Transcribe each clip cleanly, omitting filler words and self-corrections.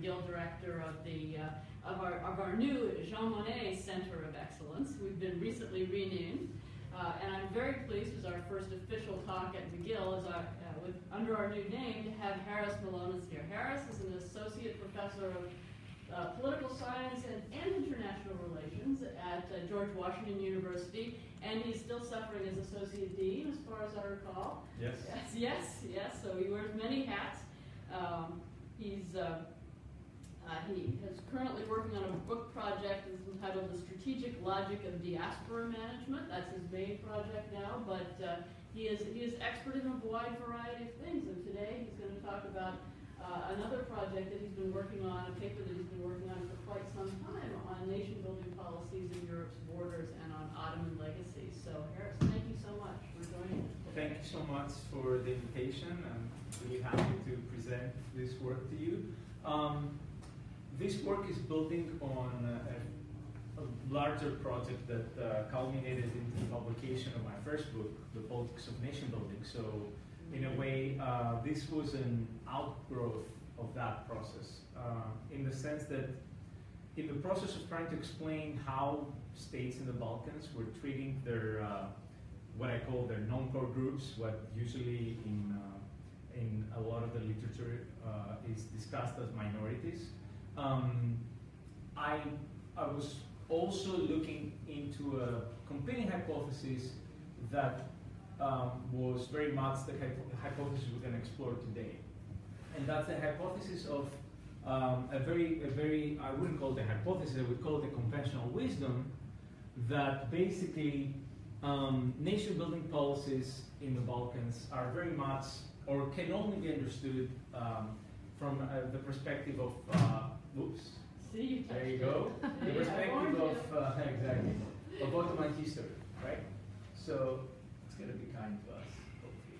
McGill director of our new Jean Monnet Center of Excellence. We've been recently renamed, and I'm very pleased as our first official talk at McGill, under our new name, to have Harris Mylonas here. Harris is an associate professor of political science and international relations at George Washington University, and he's still suffering as associate dean, as far as I recall. Yes. Yes. So he wears many hats. He is currently working on a book project that's entitled The Strategic Logic of Diaspora Management. That's his main project now, but he is expert in a wide variety of things, and today he's going to talk about another project that he's been working on, a paper that he's been working on for quite some time, on nation-building policies in Europe's borders and on Ottoman legacies. So, Harris, thank you so much for joining us today. Thank you so much for the invitation. I'm really happy to present this work to you. This work is building on a larger project that culminated into the publication of my first book, The Politics of Nation Building. So, in a way, this was an outgrowth of that process, in the sense that in the process of trying to explain how states in the Balkans were treating their, what I call their non-core groups, what usually in a lot of the literature is discussed as minorities. I was also looking into a competing hypothesis that was very much the hypothesis we're going to explore today. And that's the hypothesis of a very, I wouldn't call it a hypothesis, I would call it a conventional wisdom that basically nation building policies in the Balkans are very much, or can only be understood from the perspective of, oops, see, there you go, the perspective of, exactly, of Ottoman history, right? So, it's going to be kind to us, hopefully.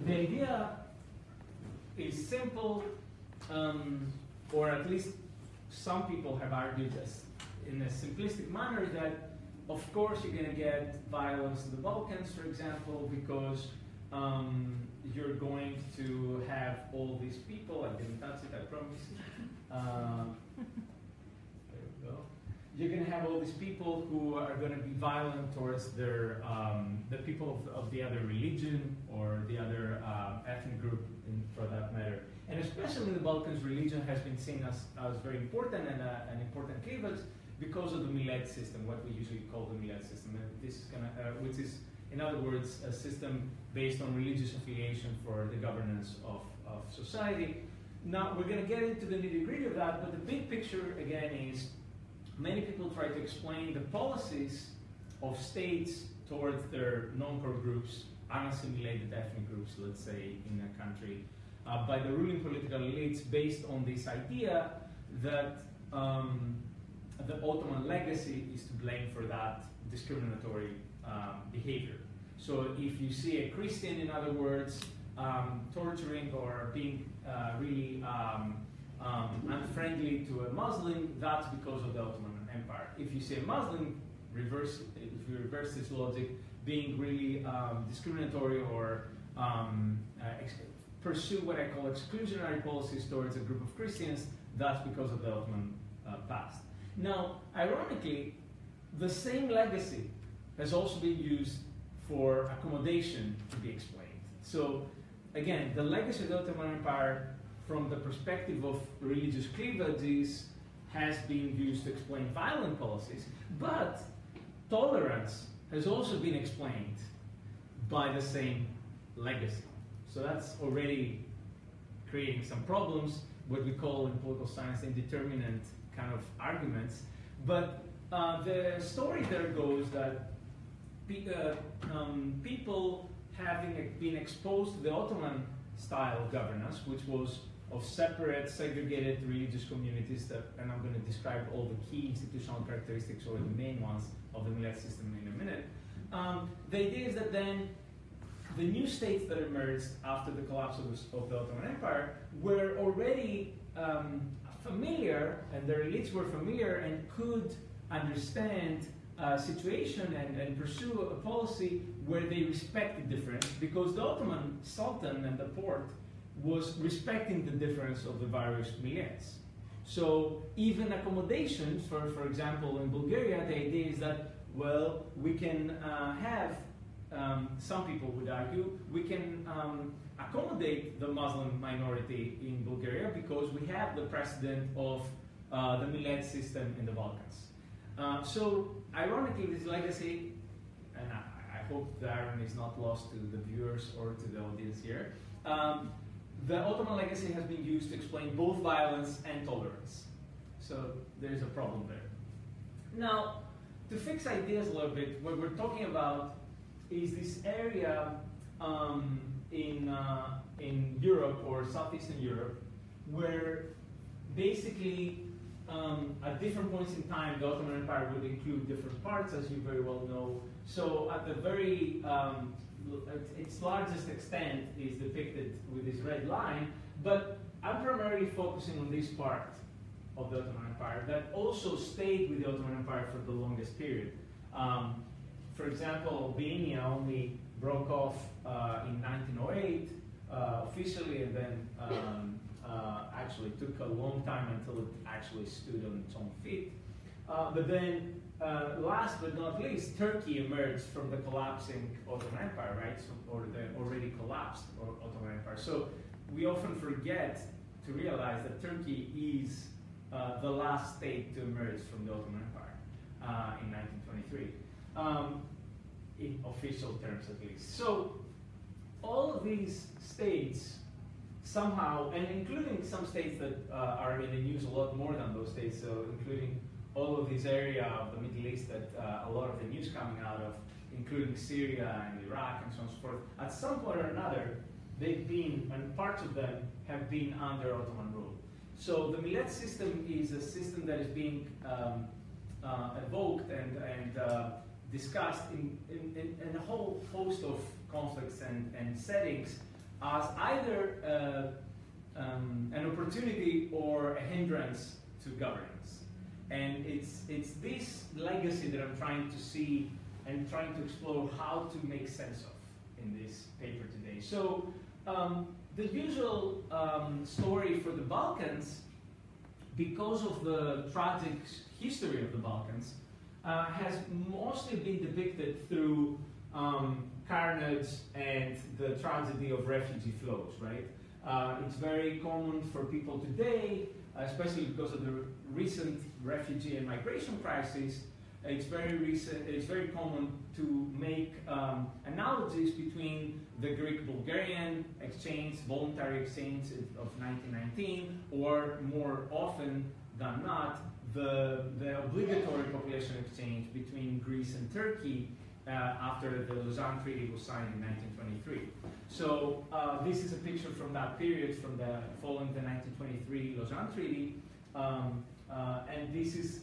The idea is simple, or at least some people have argued this in a simplistic manner that, of course, you're going to get violence in the Balkans, for example, because you're going to have all these people. I didn't touch it, I promise. There we go. You're going to have all these people who are going to be violent towards their the people of the other religion or the other ethnic group, for that matter. And especially in the Balkans, religion has been seen as very important and an important cleavage because of the Millet system, what we usually call the Millet system. And this is which is, in other words, a system based on religious affiliation for the governance of society. Now, we're going to get into the nitty-gritty of that, but the big picture, again, is many people try to explain the policies of states towards their non-core groups, unassimilated ethnic groups, let's say, in a country, by the ruling political elites based on this idea that the Ottoman legacy is to blame for that discriminatory behavior. So if you see a Christian, in other words, torturing or being really unfriendly to a Muslim, that's because of the Ottoman Empire. If you see a Muslim, if you reverse this logic, being really discriminatory or pursue what I call exclusionary policies towards a group of Christians, that's because of the Ottoman past. Now, ironically, the same legacy has also been used for accommodation to be explained. So, again, the legacy of the Ottoman Empire from the perspective of religious cleavages has been used to explain violent policies, but tolerance has also been explained by the same legacy. So that's already creating some problems, what we call in political science indeterminate kind of arguments. But the story there goes that people having been exposed to the Ottoman style of governance, which was of separate, segregated religious communities, and I'm going to describe all the key institutional characteristics or the main ones of the Millet system in a minute. The idea is that then the new states that emerged after the collapse of the Ottoman Empire were already familiar, and their elites were familiar and could understand a situation and pursue a policy where they respected difference, because the Ottoman Sultan and the Porte was respecting the difference of the various millets. So even accommodations, for example, in Bulgaria, the idea is that, well, we can have, some people would argue, we can accommodate the Muslim minority in Bulgaria because we have the precedent of the millet system in the Balkans. So ironically, this legacy, and I hope the irony is not lost to the viewers or to the audience here, the Ottoman legacy has been used to explain both violence and tolerance. So there's a problem there. Now, to fix ideas a little bit, what we're talking about is this area in Europe or southeastern Europe where basically at different points in time the Ottoman Empire would include different parts, as you very well know. So at the very its largest extent is depicted with this red line, but I'm primarily focusing on this part of the Ottoman Empire that also stayed with the Ottoman Empire for the longest period. For example, Albania only broke off in 1908 officially, and then actually took a long time until it actually stood on its own feet. But then, last but not least, Turkey emerged from the collapsing Ottoman Empire, right? So, or the already collapsed Ottoman Empire. So we often forget to realize that Turkey is the last state to emerge from the Ottoman Empire in 1923, in official terms at least. So all of these states somehow, and including some states that are in the news a lot more than those states, so including all of this area of the Middle East that a lot of the news coming out of, including Syria and Iraq and so on and so forth, at some point or another, they've been, and parts of them have been under Ottoman rule. So the millet system is a system that is being evoked and discussed in a whole host of conflicts and settings as either an opportunity or a hindrance to governance. And it's this legacy that I'm trying to see and trying to explore how to make sense of in this paper today. So the usual story for the Balkans, because of the tragic history of the Balkans, has mostly been depicted through carnage and the tragedy of refugee flows, right? It's very common for people today, especially because of the recent refugee and migration crisis. It's very common to make analogies between the Greek-Bulgarian exchange, voluntary exchange of 1919, or more often than not, the obligatory population exchange between Greece and Turkey after the Lausanne Treaty was signed in 1923. So this is a picture from that period, from the following the 1923 Lausanne Treaty, and this is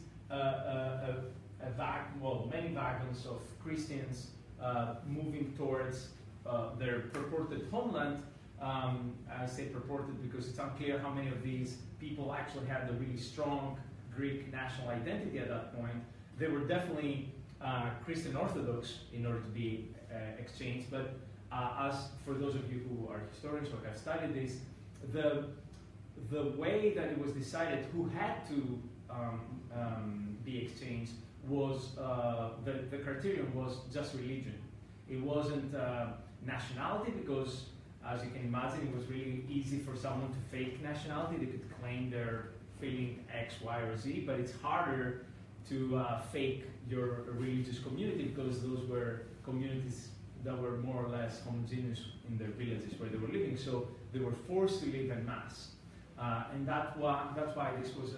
many wagons of Christians moving towards their purported homeland. I say purported because it's unclear how many of these people actually had the really strong Greek national identity at that point. They were definitely Christian Orthodox in order to be exchanged, but as for those of you who are historians or have studied this, the way that it was decided who had to be exchanged was, the criterion was just religion. It wasn't nationality, because as you can imagine, it was really easy for someone to fake nationality. They could claim they're feeling X, Y, or Z, but it's harder to fake your religious community, because those were communities that were more or less homogeneous in their villages where they were living, so they were forced to live en masse. And that's why this was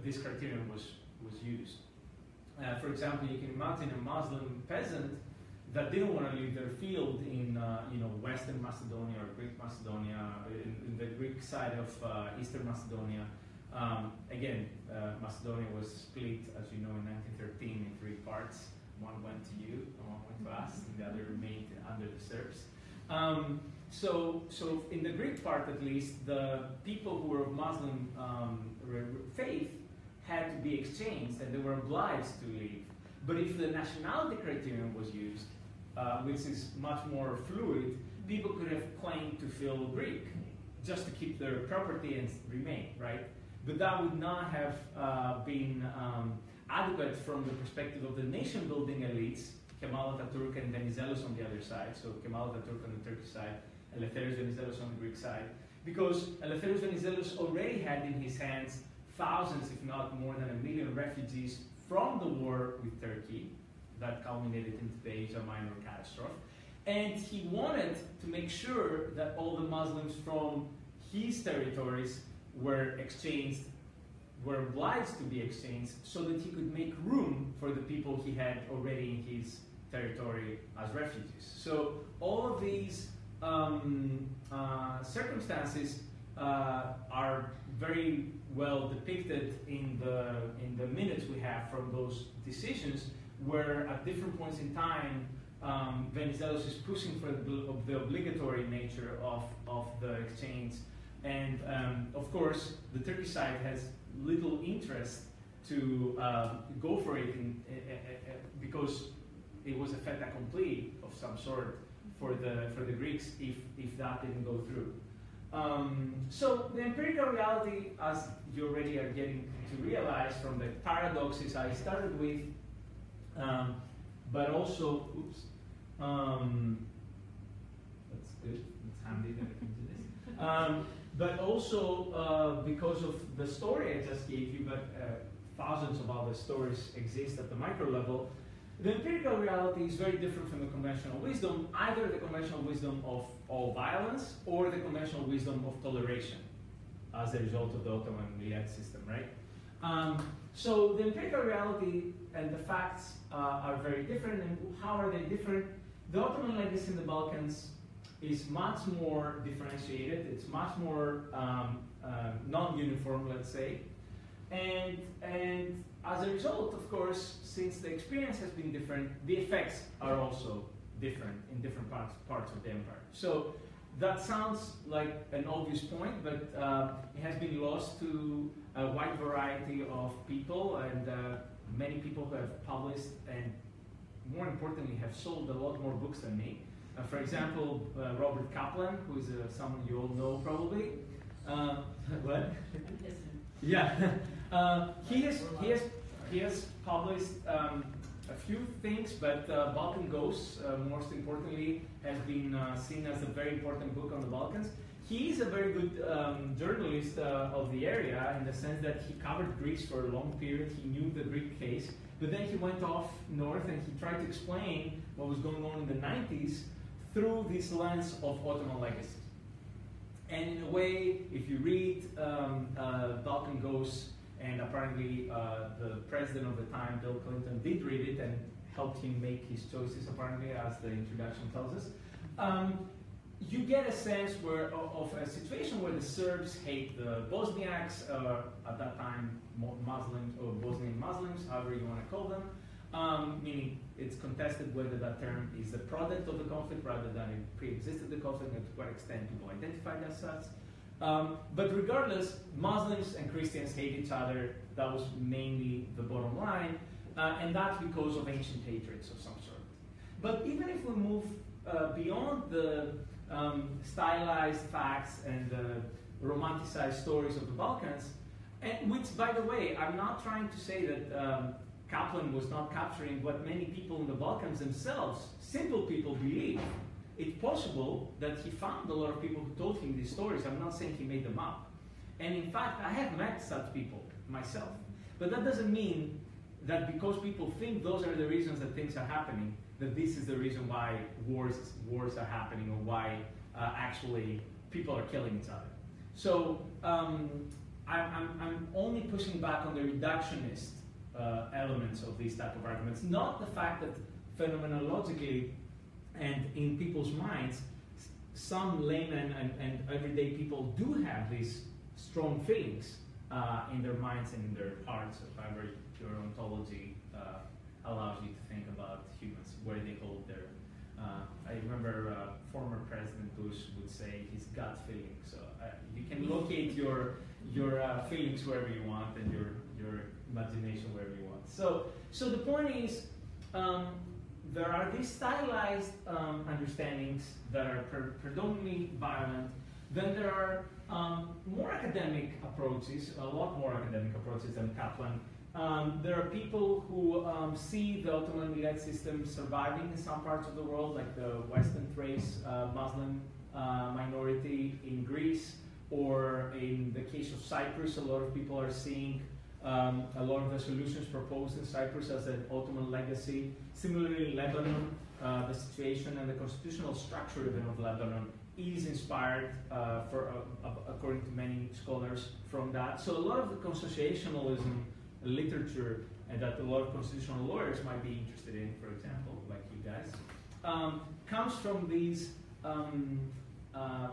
this criterion was used. For example, you can imagine a Muslim peasant that didn't want to leave their field in Western Macedonia or Greek Macedonia, in the Greek side of Eastern Macedonia. Again, Macedonia was split, as you know, in 1913 in 3 parts. One went to you, one went to us, and the other remained under the Serbs. So in the Greek part, at least, the people who were of Muslim faith had to be exchanged, and they were obliged to leave. But if the nationality criterion was used, which is much more fluid, people could have claimed to feel Greek just to keep their property and remain, right? But that would not have been adequate from the perspective of the nation-building elites, Kemal Atatürk and Venizelos on the other side, so Kemal Atatürk on the Turkish side, Eleftherios Venizelos on the Greek side, because Eleftherios Venizelos already had in his hands thousands, if not more than 1 million refugees from the war with Turkey that culminated in the Asia Minor catastrophe. And he wanted to make sure that all the Muslims from his territories were exchanged, were obliged to be exchanged, so that he could make room for the people he had already in his territory as refugees. So all of these circumstances are very well depicted in the minutes we have from those decisions, where at different points in time, Venizelos is pushing for the obligatory nature of the exchange, and of course the Turkish side has little interest to go for it because it was a fait accompli of some sort for the Greeks if that didn't go through. So the empirical reality, as you already are getting to realize from the paradoxes I started with, but also, that's good, it's handy that I can do this. But also because of the story I just gave you, but thousands of other stories exist at the micro level, the empirical reality is very different from the conventional wisdom, either the conventional wisdom of all violence or the conventional wisdom of toleration as a result of the Ottoman Millet system, right? So the empirical reality and the facts are very different, and how are they different? The Ottoman legacy in the Balkans is much more differentiated, it's much more non-uniform, let's say, and as a result, of course, since the experience has been different, the effects are also different in different parts of the empire. So that sounds like an obvious point, but it has been lost to a wide variety of people, and many people who have published and, more importantly, have sold a lot more books than me. For example, Robert Kaplan, who is someone you all know probably. What? Yeah. He has published a few things, but Balkan Ghosts, most importantly, has been seen as a very important book on the Balkans. He is a very good journalist of the area, in the sense that he covered Greece for a long period. He knew the Greek case, but then he went off north and he tried to explain what was going on in the 90s through this lens of Ottoman legacy. And in a way, if you read Balkan Ghosts, and apparently the president of the time, Bill Clinton, did read it and helped him make his choices, apparently, as the introduction tells us, you get a sense of a situation where the Serbs hate the Bosniaks, at that time Muslims, or Bosnian Muslims, however you want to call them, meaning it's contested whether that term is a product of the conflict rather than it pre-existed the conflict, and to what extent people identified as such. But regardless, Muslims and Christians hate each other. That was mainly the bottom line, and that's because of ancient hatreds of some sort. But even if we move beyond the stylized facts and the romanticized stories of the Balkans, and which, by the way, I'm not trying to say that Kaplan was not capturing what many people in the Balkans themselves, simple people, believe. It's possible that he found a lot of people who told him these stories. I'm not saying he made them up. And in fact, I have met such people myself. But that doesn't mean that because people think those are the reasons that things are happening, that this is the reason why wars are happening, or why actually people are killing each other. So I'm only pushing back on the reductionist elements of these type of arguments, not the fact that phenomenologically and in people's minds, some laymen and everyday people do have these strong feelings in their minds and in their hearts, however your ontology allows you to think about humans, where they hold their... I remember former President Bush would say his gut feeling. So you can locate your feelings wherever you want, and your imagination wherever you want. So the point is, there are these stylized understandings that are predominantly violent, Then there are more academic approaches, a lot more academic approaches than Kaplan. There are people who see the Ottoman Millet system surviving in some parts of the world, like the Western Thrace Muslim minority in Greece, or in the case of Cyprus, a lot of people are seeing a lot of the solutions proposed in Cyprus as an Ottoman legacy. Similarly, in Lebanon, the situation and the constitutional structure even of Lebanon is inspired, according to many scholars, from that. So a lot of the consociationalism literature that a lot of constitutional lawyers might be interested in, for example, like you guys, comes from these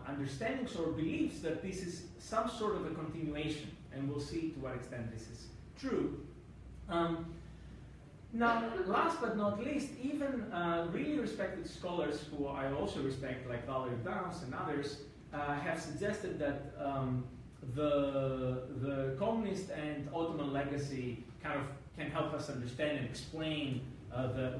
understandings or beliefs that this is some sort of a continuation, and we'll see to what extent this is true. Now, last but not least, even really respected scholars who I also respect, like Valerie Downs and others, have suggested that the communist and Ottoman legacy kind of can help us understand and explain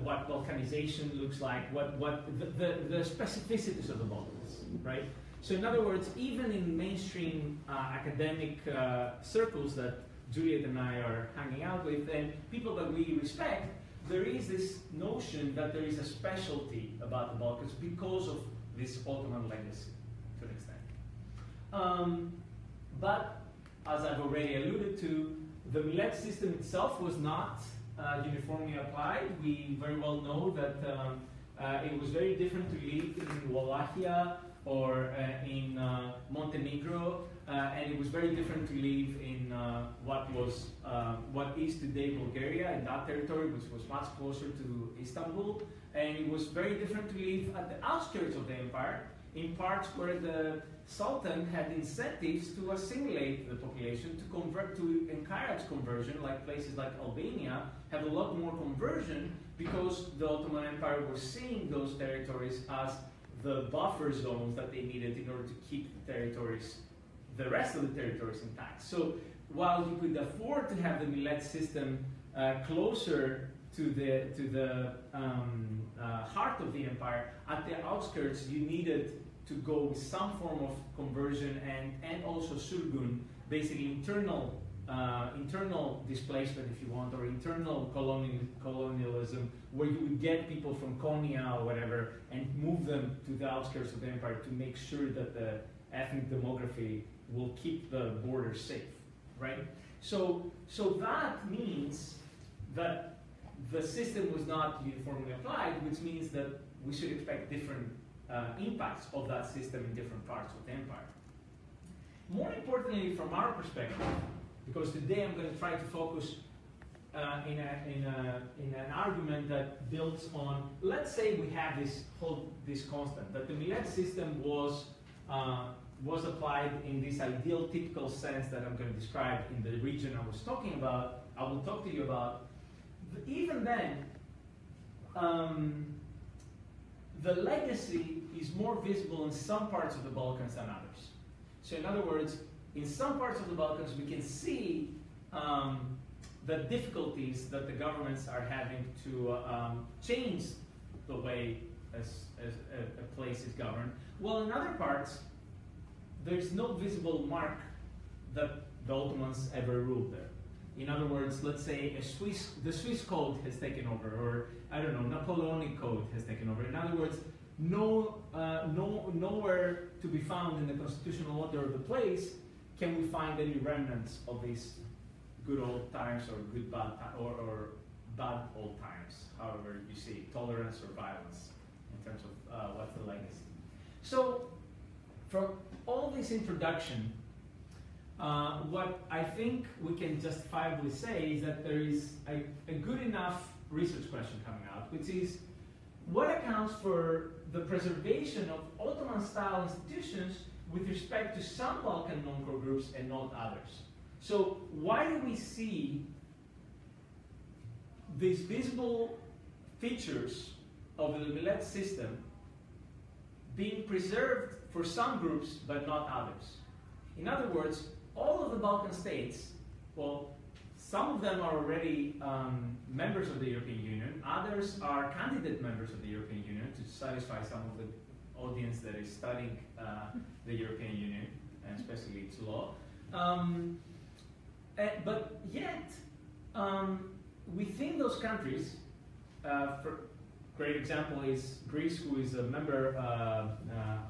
what balkanization looks like, the specificities of the Balkans, right? So in other words, even in mainstream academic circles that Juliet and I are hanging out with, and people that we respect, there is this notion that there is a specialty about the Balkans because of this Ottoman legacy, to an extent. But, as I've already alluded to, the Millet system itself was not uniformly applied. We very well know that it was very different to live in Wallachia or in Montenegro, and it was very different to live in what is today Bulgaria, in that territory, which was much closer to Istanbul, and it was very different to live at the outskirts of the empire, in parts where the Sultan had incentives to assimilate the population, to encourage conversion, like places like Albania have a lot more conversion because the Ottoman Empire was seeing those territories as the buffer zones that they needed in order to keep the territories, the rest of the territories intact. So while you could afford to have the Millet system closer to the heart of the empire, at the outskirts you needed to go with some form of conversion and also surgun, basically internal displacement, if you want, or internal colonialism, where you would get people from Konya or whatever and move them to the outskirts of the empire to make sure that the ethnic demography will keep the border safe, right? So that means that the system was not uniformly applied, which means that we should expect different impacts of that system in different parts of the empire. More importantly, from our perspective, because today I'm going to try to focus in an argument that builds on, let's say we have this constant, that the Millet system was applied in this ideal typical sense that I'm going to describe in the region I was talking about, I will talk to you about. Even then, the legacy is more visible in some parts of the Balkans than others. So in other words, in some parts of the Balkans we can see the difficulties that the governments are having to change the way as a place is governed, while in other parts there's no visible mark that the Ottomans ever ruled there. In other words, let's say the Swiss code has taken over, or I don't know, Napoleonic code has taken over. In other words, nowhere to be found in the constitutional order of the place can we find any remnants of these good old times or good bad or bad old times, however you see it, tolerance or violence in terms of what's the legacy. So, from all this introduction, what I think we can justifiably say is that there is a good enough research question coming out, which is what accounts for the preservation of Ottoman-style institutions with respect to some Balkan non-core groups and not others. So why do we see these visible features of the Millet system being preserved for some groups but not others? In other words, all of the Balkan states, well, some of them are already members of the European Union, others are candidate members of the European Union to satisfy some audience that is studying the European Union, and especially its law. But yet, within those countries, for great example is Greece, who is a member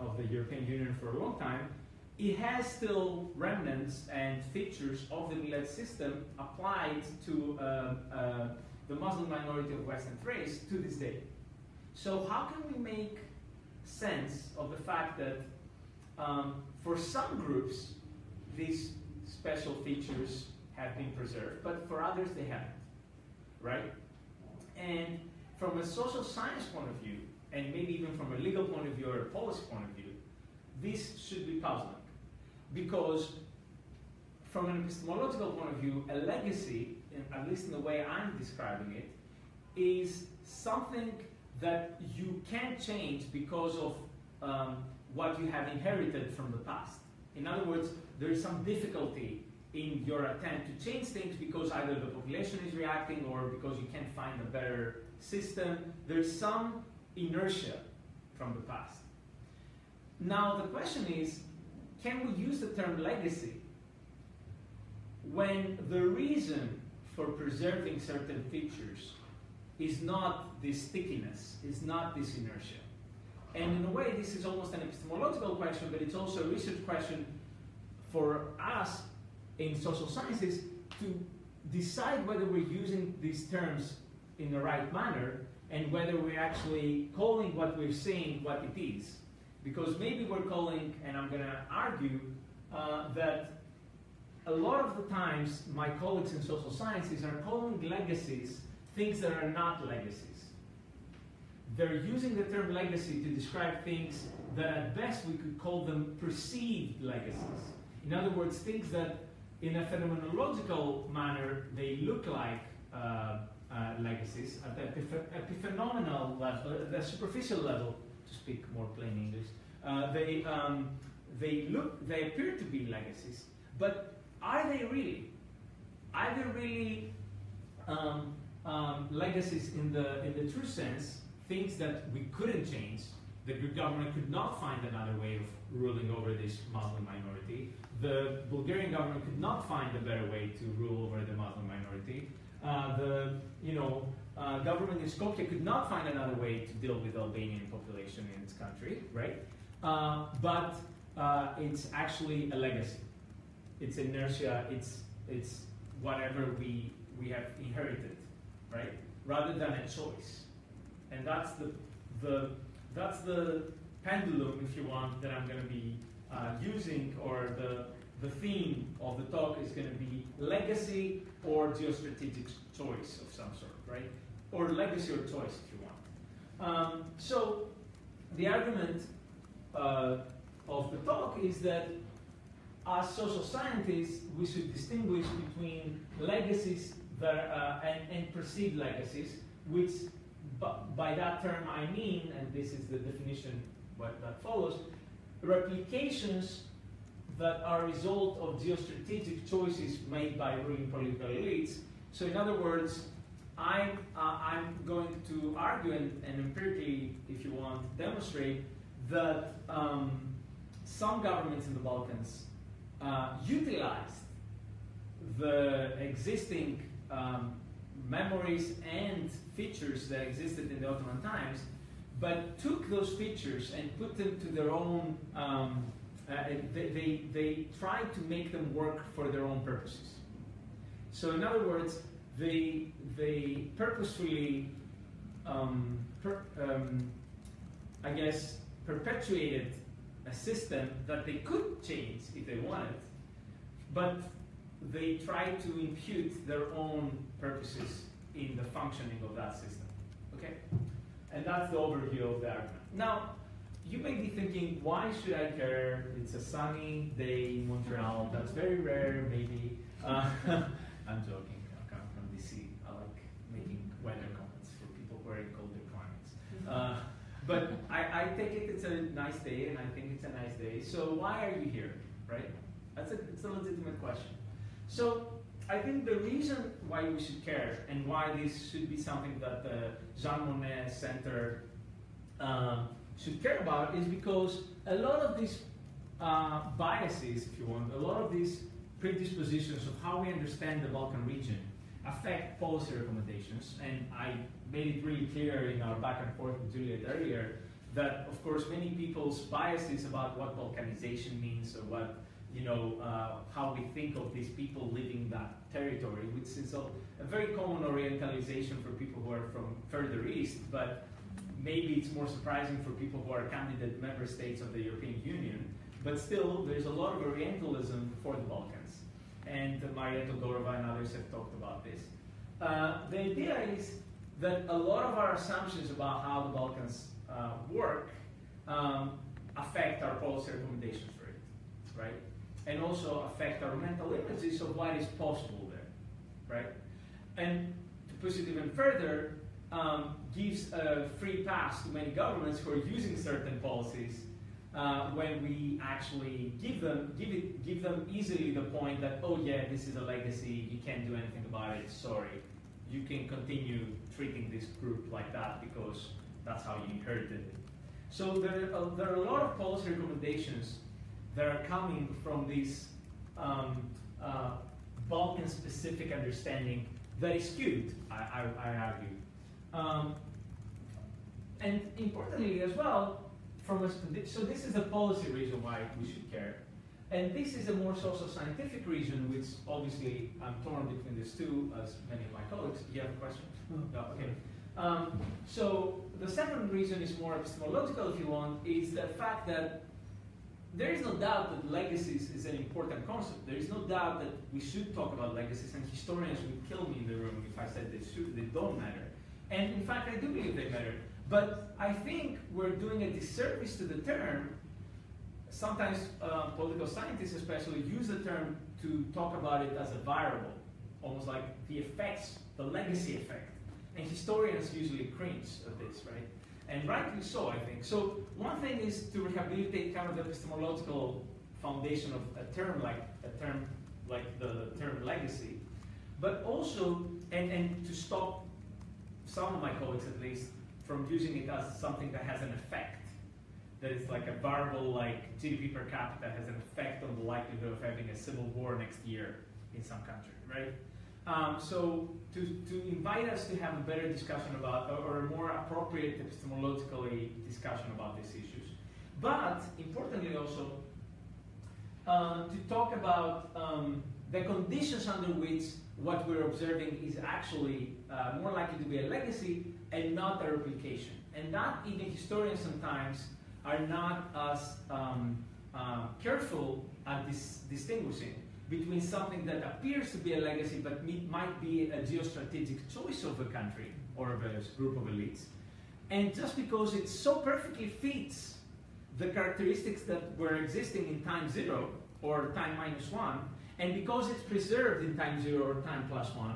of the European Union for a long time. It has still remnants and features of the Millet system applied to the Muslim minority of Western Thrace to this day. So how can we make sense of the fact that for some groups these special features have been preserved, but for others they haven't, right? And from a social science point of view, and maybe even from a legal point of view or a policy point of view, this should be puzzling. Because from an epistemological point of view, a legacy, at least in the way I'm describing it, is something that you can't change because of what you have inherited from the past. In other words, there is some difficulty in your attempt to change things because either the population is reacting or because you can't find a better system. There's some inertia from the past. Now the question is, can we use the term legacy when the reason for preserving certain features is not this stickiness, is not this inertia? And in a way, this is almost an epistemological question, but it's also a research question for us in social sciences to decide whether we're using these terms in the right manner and whether we're actually calling what we're saying what it is. Because maybe we're calling, and I'm going to argue, that a lot of the times my colleagues in social sciences are calling legacies things that are not legacies. They're using the term legacy to describe things that at best we could call them perceived legacies. In other words, things that in a phenomenological manner they look like legacies at the epiphenomenal level, the superficial level, to speak more plain English. They appear to be legacies, but are they really? Are they really legacies in the true sense? Things that we couldn't change. The Greek government could not find another way of ruling over this Muslim minority. The Bulgarian government could not find a better way to rule over the Muslim minority. Government in Skopje could not find another way to deal with the Albanian population in its country, right? But it's actually a legacy. It's inertia. It's whatever we have inherited, right? Rather than a choice. And that's the pendulum, if you want, that I'm going to be using, or the theme of the talk is going to be legacy or geostrategic choice of some sort, right? Or legacy or choice, if you want. So the argument of the talk is that as social scientists, we should distinguish between legacies that, and perceived legacies, which by that term I mean, and this is the definition that follows, replications that are a result of geostrategic choices made by ruling political elites. So in other words, I'm going to argue and empirically, if you want, demonstrate that some governments in the Balkans utilized the existing memories and features that existed in the Ottoman times, but took those features and put them to their own, they tried to make them work for their own purposes. So in other words, they purposefully, I guess, perpetuated a system that they could change if they wanted, but they tried to impute their own purposes in the functioning of that system. Okay? And that's the overview of the argument. Now, you may be thinking, why should I care? It's a sunny day in Montreal. That's very rare, maybe. I'm joking. I come from DC. I like making weather comments for people who are in colder climates. But I take it it's a nice day, and I think it's a nice day. So why are you here, right? It's a legitimate question. So I think the reason why we should care and why this should be something that the Jean Monnet Center should care about is because a lot of these biases, if you want, a lot of these predispositions of how we understand the Balkan region affect policy recommendations. And I made it really clear in our back and forth with Juliet earlier that, of course, many people's biases about what Balkanization means or what, how we think of these people living that territory, which is a very common orientalization for people who are from further east, but maybe it's more surprising for people who are candidate member states of the European Union. But still, there's a lot of Orientalism for the Balkans. And Maria Todorova and others have talked about this. The idea is that a lot of our assumptions about how the Balkans work affect our policy recommendations for it, right? And also affect our mental images of what is possible there, right? And to push it even further, gives a free pass to many governments who are using certain policies when we actually give them easily the point that, oh yeah, this is a legacy, you can't do anything about it, sorry. You can continue treating this group like that because that's how you inherited it. So there are a lot of policy recommendations that are coming from this Balkan-specific understanding that is skewed, I argue. And importantly as well, so this is a policy reason why we should care. And this is a more social scientific reason, which obviously I'm torn between these two, as many of my colleagues. Do you have a question? No, okay. So the second reason is more epistemological, if you want, is the fact that there is no doubt that legacies is an important concept. There is no doubt that we should talk about legacies, and historians would kill me in the room if I said they don't matter. And in fact, I do believe they matter. But I think we're doing a disservice to the term. Sometimes political scientists especially use the term to talk about it as a variable, almost like the effects, the legacy effect. And historians usually cringe at this, right? And rightly so, I think. So one thing is to rehabilitate kind of the epistemological foundation of a term like the term legacy, but also, and to stop some of my colleagues at least from using it as something that has an effect, that is like a variable like GDP per capita has an effect on the likelihood of having a civil war next year in some country, right? So to invite us to have a better discussion about, or a more appropriate epistemologically discussion about these issues. But importantly also, to talk about the conditions under which what we're observing is actually more likely to be a legacy and not a replication. And that even historians sometimes are not as careful at distinguishing between something that appears to be a legacy but might be a geostrategic choice of a country or of a group of elites. And just because it so perfectly fits the characteristics that were existing in time 0 or time -1, and because it's preserved in time 0 or time +1,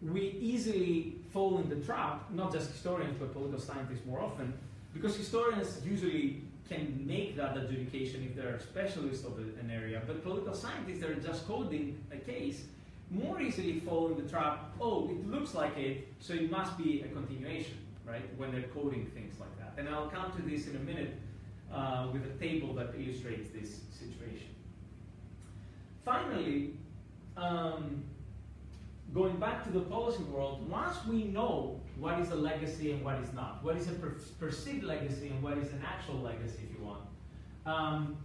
we easily fall in the trap, not just historians but political scientists more often, because historians usually can make that adjudication if they're specialists of an area, but political scientists that are just coding a case more easily fall in the trap, oh, it looks like it, so it must be a continuation, right, when they're coding things like that. And I'll come to this in a minute with a table that illustrates this situation. Finally, going back to the policy world, once we know what is a legacy and what is not, what is a perceived legacy and what is an actual legacy, if you want,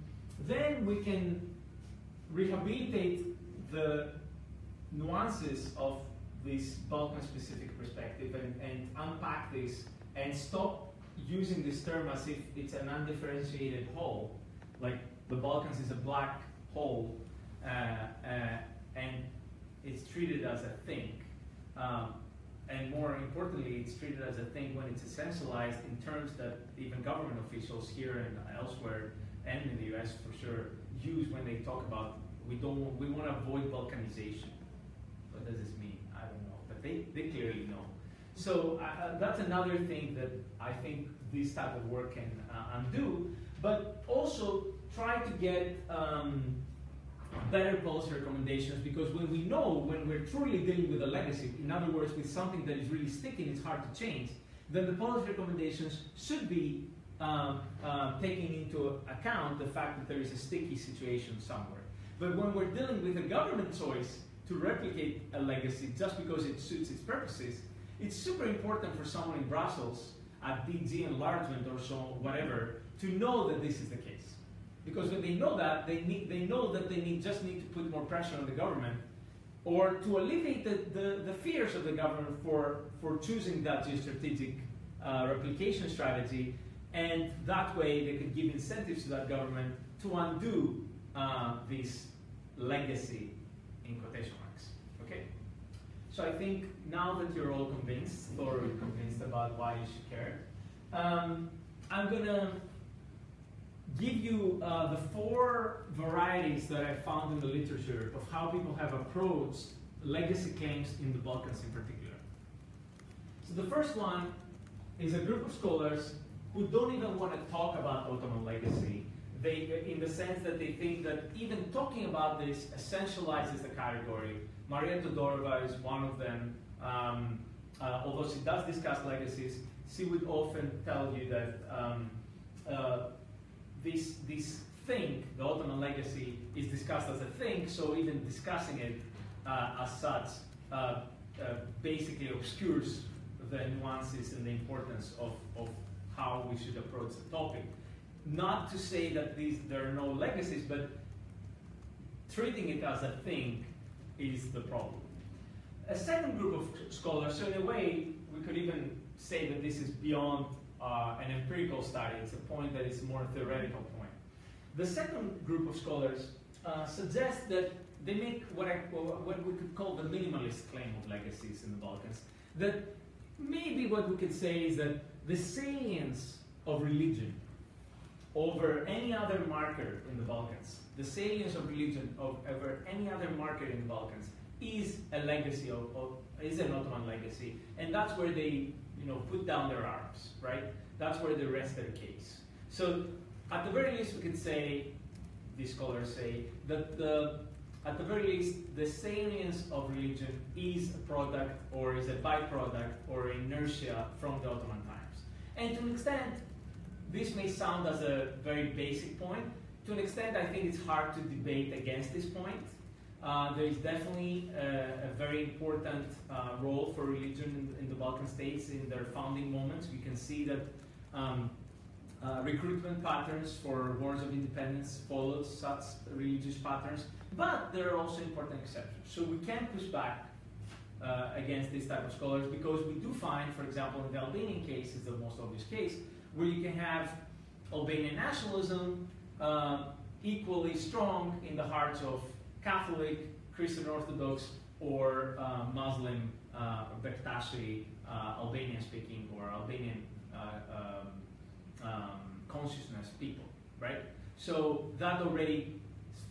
then we can rehabilitate the nuances of this Balkan-specific perspective and unpack this and stop using this term as if it's an undifferentiated whole, like the Balkans is a black hole and it's treated as a thing. And more importantly, it's treated as a thing when it's essentialized in terms that even government officials here and elsewhere, and in the US for sure, use when they talk about we want to avoid Balkanization. What does this mean? I don't know, but they clearly know. So that's another thing that I think this type of work can undo, but also try to get better policy recommendations, because when we know, when we're truly dealing with a legacy, in other words, with something that is really sticky and it's hard to change, then the policy recommendations should be taking into account the fact that there is a sticky situation somewhere. But when we're dealing with a government choice to replicate a legacy just because it suits its purposes, it's super important for someone in Brussels at DG enlargement or so, whatever, to know that this is the case. Because when they know that, they know that they just need to put more pressure on the government, or to alleviate the fears of the government for choosing that geostrategic replication strategy, and that way they could give incentives to that government to undo this legacy, in quotation marks. Okay? So I think now that you're all convinced, thoroughly convinced about why you should care, I'm gonna give you the 4 varieties that I found in the literature of how people have approached legacy claims in the Balkans in particular. So the first one is a group of scholars who don't even want to talk about Ottoman legacy. They, in the sense that they think that even talking about this essentializes the category. Maria Todorova is one of them. Although she does discuss legacies, she would often tell you that this thing, the Ottoman legacy, is discussed as a thing, so even discussing it as such basically obscures the nuances and the importance of how we should approach the topic. Not to say that there are no legacies, but treating it as a thing is the problem. A second group of scholars, so in a way, we could even say that this is beyond an empirical study. It's a point that is more a theoretical point. The second group of scholars suggests that they make what we could call the minimalist claim of legacies in the Balkans. That maybe what we could say is that the salience of religion over any other marker in the Balkans, the salience of religion over any other marker in the Balkans is a legacy is an Ottoman legacy, and that's where they put down their arms, right? That's where they rest their case. So at the very least, we could say, these scholars say, that at the very least, the salience of religion is a product or is a byproduct or inertia from the Ottoman times. And to an extent, this may sound as a very basic point. To an extent, I think it's hard to debate against this point. There is definitely a very important role for religion in the Balkan states in their founding moments. We can see that recruitment patterns for wars of independence followed such religious patterns, but there are also important exceptions. So we can push back against this type of scholars because we do find, for example, in the Albanian case is the most obvious case, where you can have Albanian nationalism equally strong in the hearts of Catholic, Christian Orthodox, or Muslim, Bektashi, Albanian-speaking, or Albanian consciousness people, right? So that already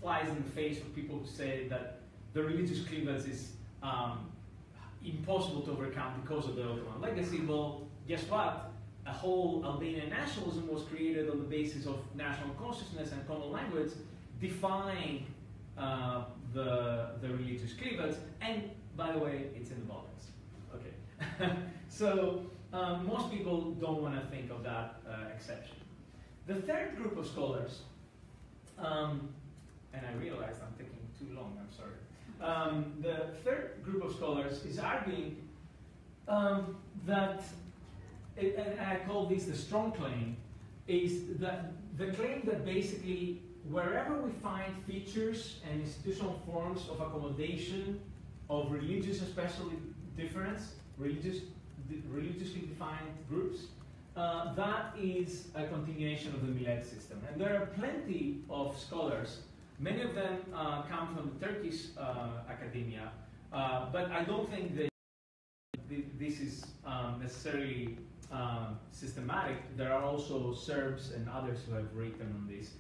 flies in the face of people who say that the religious cleavage is impossible to overcome because of the Ottoman legacy. Well, guess what? A whole Albanian nationalism was created on the basis of national consciousness and common language, defying the religious cleavage, and by the way, it's in the Balkans. Okay, so most people don't want to think of that exception. The third group of scholars, and I realized I'm taking too long, I'm sorry. The third group of scholars is arguing that, and I call this the strong claim, is that the claim that basically wherever we find features and institutional forms of accommodation of religious, especially difference, religiously defined groups, that is a continuation of the Millet system. And there are plenty of scholars, many of them come from the Turkish academia, but I don't think that this is necessarily systematic. There are also Serbs and others who have written on this.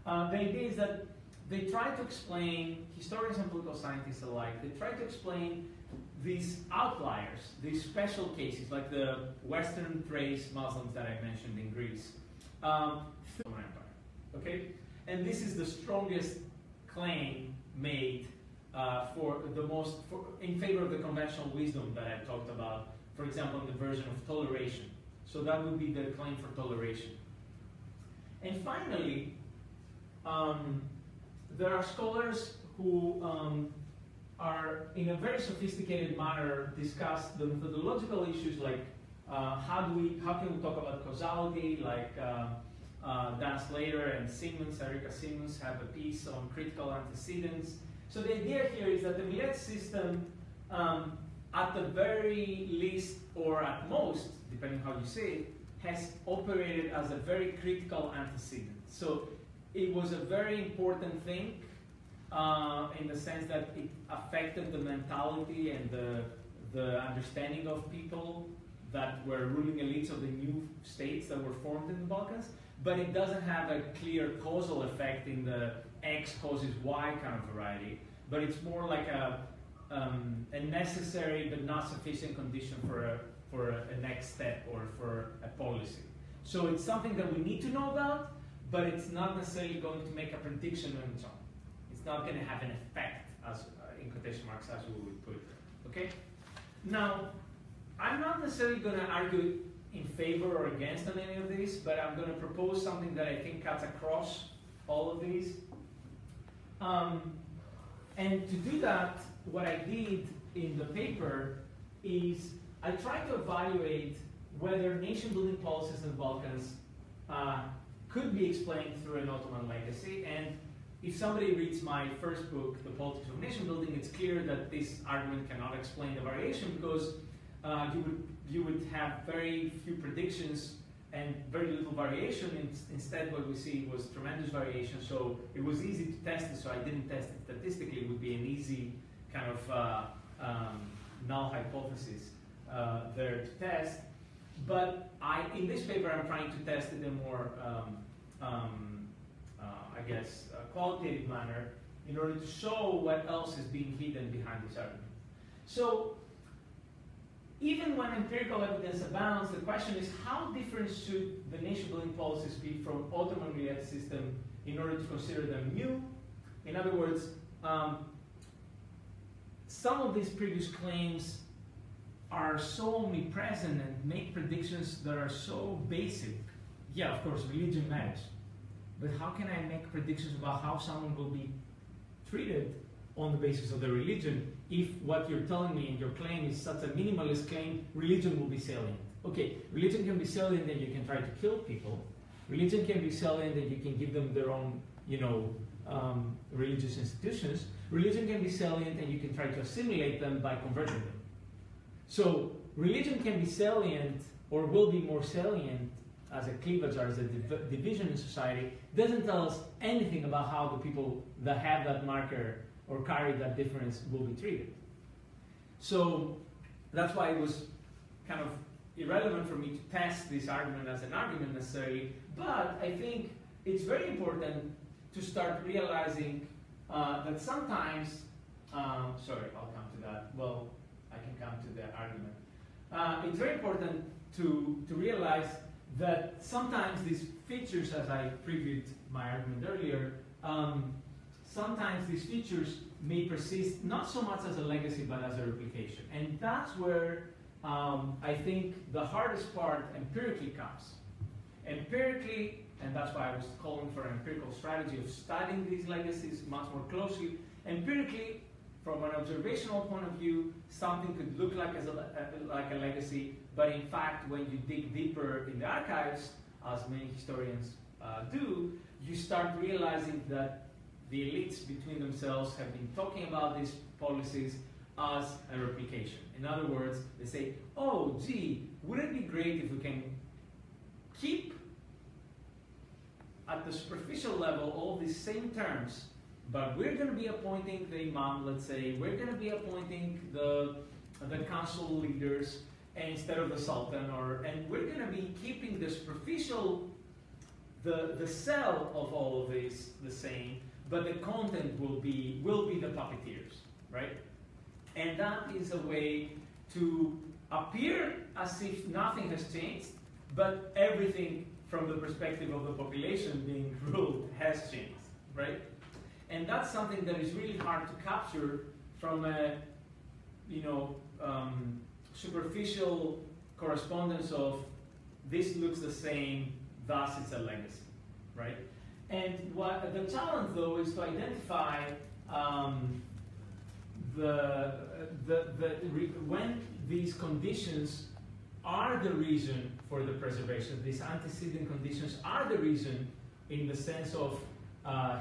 The idea is that they try to explain, historians and political scientists alike, they try to explain these outliers, these special cases, like the Western Thrace Muslims that I mentioned in Greece, through the Empire, okay? And this is the strongest claim made in favor of the conventional wisdom that I talked about, for example, in the version of toleration. So that would be the claim for toleration. And finally, there are scholars who are, in a very sophisticated manner, discuss the methodological issues like how can we talk about causality, like Dan Slater and Erika Simmons have a piece on critical antecedents. So the idea here is that the Millet system, at the very least or at most, depending how you say it, has operated as a very critical antecedent. So it was a very important thing in the sense that it affected the mentality and the understanding of people that were ruling elites of the new states that were formed in the Balkans, but it doesn't have a clear causal effect in the X causes Y kind of variety, but it's more like a necessary but not sufficient condition for a next step or for a policy. So it's something that we need to know about, but it's not necessarily going to make a prediction on its own. It's not going to have an effect, as in quotation marks, as we would put it. Okay? Now, I'm not necessarily going to argue in favor or against on any of these, but I'm going to propose something that I think cuts across all of these. And to do that, what I did in the paper is I tried to evaluate whether nation-building policies in the Balkans could be explained through an Ottoman legacy. And if somebody reads my first book, The Politics of Nation Building, it's clear that this argument cannot explain the variation because you would have very few predictions and very little variation. Instead, what we see was tremendous variation. So it was easy to test it, so I didn't test it statistically. It would be an easy kind of null hypothesis there to test. But in this paper, I'm trying to test it in a more, I guess, qualitative manner in order to show what else is being hidden behind this argument. So even when empirical evidence abounds, the question is how different should the nation-building policies be from Ottoman Millet system in order to consider them new? In other words, some of these previous claims are so omnipresent and make predictions that are so basic. Yeah, of course, religion matters. But how can I make predictions about how someone will be treated on the basis of their religion if what you're telling me and your claim is such a minimalist claim, religion will be salient? Okay, religion can be salient and you can try to kill people. Religion can be salient and you can give them their own, religious institutions. Religion can be salient and you can try to assimilate them by converting them. So religion can be salient or will be more salient as a cleavage or as a division in society. Doesn't tell us anything about how the people that have that marker or carry that difference will be treated. So that's why it was kind of irrelevant for me to test this argument as an argument necessarily, but I think it's very important to start realizing that sometimes, sorry, I'll come to that. Well, I can come to the argument. It's very important to realize that sometimes these features, as I previewed my argument earlier, sometimes these features may persist not so much as a legacy but as a replication. And that's where I think the hardest part empirically comes. Empirically, and that's why I was calling for an empirical strategy of studying these legacies much more closely. Empirically, from an observational point of view, something could look like a legacy, but in fact, when you dig deeper in the archives, as many historians do, you start realizing that the elites between themselves have been talking about these policies as a replication. In other words, they say, oh, gee, wouldn't it be great if we can keep at the superficial level all these same terms, but we're going to be appointing the imam, let's say, we're going to be appointing the council leaders instead of the sultan, and we're going to be keeping the superficial, the cell of all of this the same, but the content will be the puppeteers, right? And that is a way to appear as if nothing has changed, but everything from the perspective of the population being ruled has changed, right? And that's something that is really hard to capture from a, superficial correspondence of this looks the same, thus it's a legacy, right? And what the challenge, though, is to identify when these conditions are the reason for the preservation. These antecedent conditions are the reason in the sense of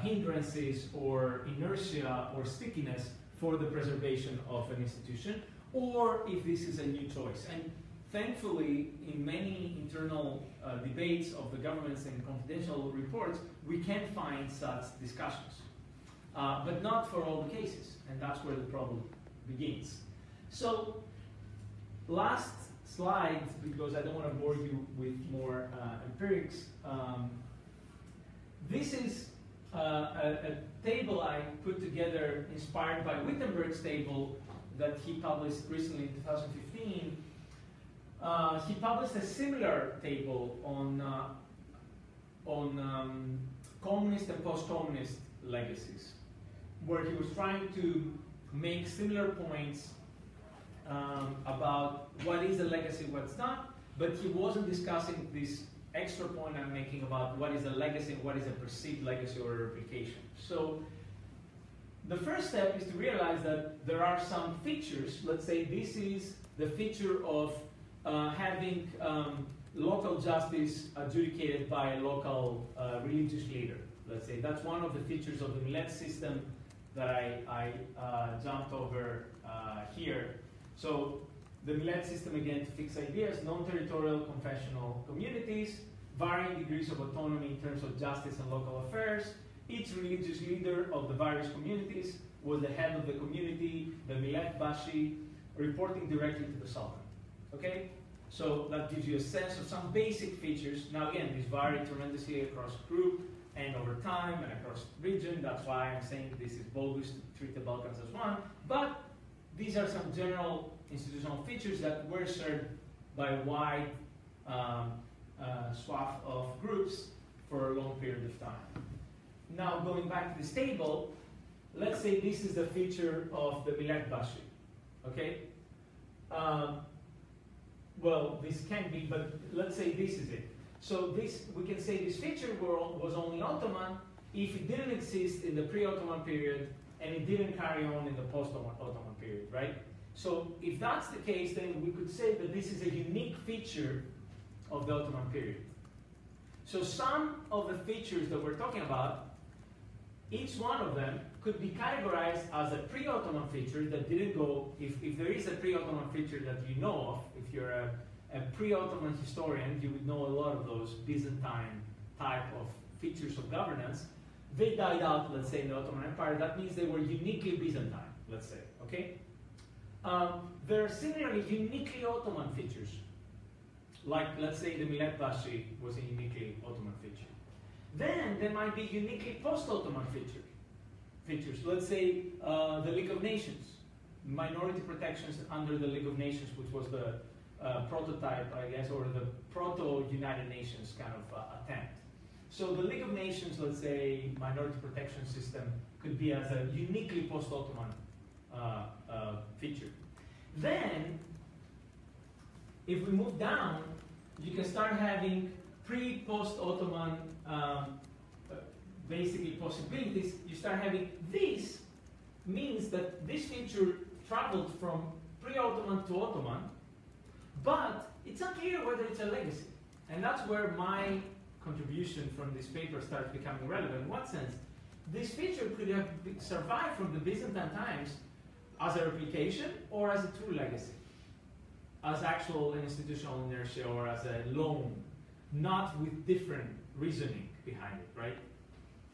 hindrances or inertia or stickiness for the preservation of an institution, or if this is a new choice. And thankfully, in many internal debates of the governments and confidential reports, we can find such discussions, but not for all the cases, and that's where the problem begins. So, last slide, because I don't want to bore you with more empirics. This is a table I put together inspired by Wittenberg's table that he published recently in 2015. He published a similar table on communist and post-communist legacies, where he was trying to make similar points about what is a legacy, what's not, but he wasn't discussing this extra point I'm making about what is a legacy and what is a perceived legacy or a replication. So the first step is to realize that there are some features. Let's say this is the feature of having local justice adjudicated by a local religious leader. Let's say that's one of the features of the Millet system that I jumped over here. So the Millet system, again, to fix ideas, non-territorial confessional communities, varying degrees of autonomy in terms of justice and local affairs. Each religious leader of the various communities was the head of the community, the Millet Bashi, reporting directly to the Sultan. Okay? So that gives you a sense of some basic features. Now again, these vary tremendously across group and over time and across region. That's why I'm saying this is bogus to treat the Balkans as one. But these are some general institutional features that were served by a wide swath of groups for a long period of time. Now, going back to this table, let's say this is the feature of the Millet Bashi. Okay? Well, this can be, but let's say this is it. So this, we can say this feature was only Ottoman if it didn't exist in the pre-Ottoman period and it didn't carry on in the post-Ottoman period, right? So if that's the case, then we could say that this is a unique feature of the Ottoman period. So some of the features that we're talking about, each one of them could be categorized as a pre-Ottoman feature that didn't go, if there is a pre-Ottoman feature that you know of, if you're a pre-Ottoman historian, you would know a lot of those Byzantine type of features of governance. They died out, let's say, in the Ottoman Empire. That means they were uniquely Byzantine, let's say, okay? There are similarly uniquely Ottoman features. Like, let's say, the Millet Bashi was a uniquely Ottoman feature. Then there might be uniquely post-Ottoman features. Let's say the League of Nations, minority protections under the League of Nations, which was the prototype, I guess, or the proto-United Nations kind of attempt. So the League of Nations, let's say, minority protection system could be as a uniquely post-Ottoman feature. Then, if we move down, you can start having pre-post-Ottoman basically possibilities. You start having this means that this feature traveled from pre-Ottoman to Ottoman, but it's unclear whether it's a legacy. And that's where my contribution from this paper starts becoming relevant. In what sense? This feature could have survived from the Byzantine times as a replication or as a true legacy, as actual institutional inertia or as a loan, not with different reasoning behind it, right?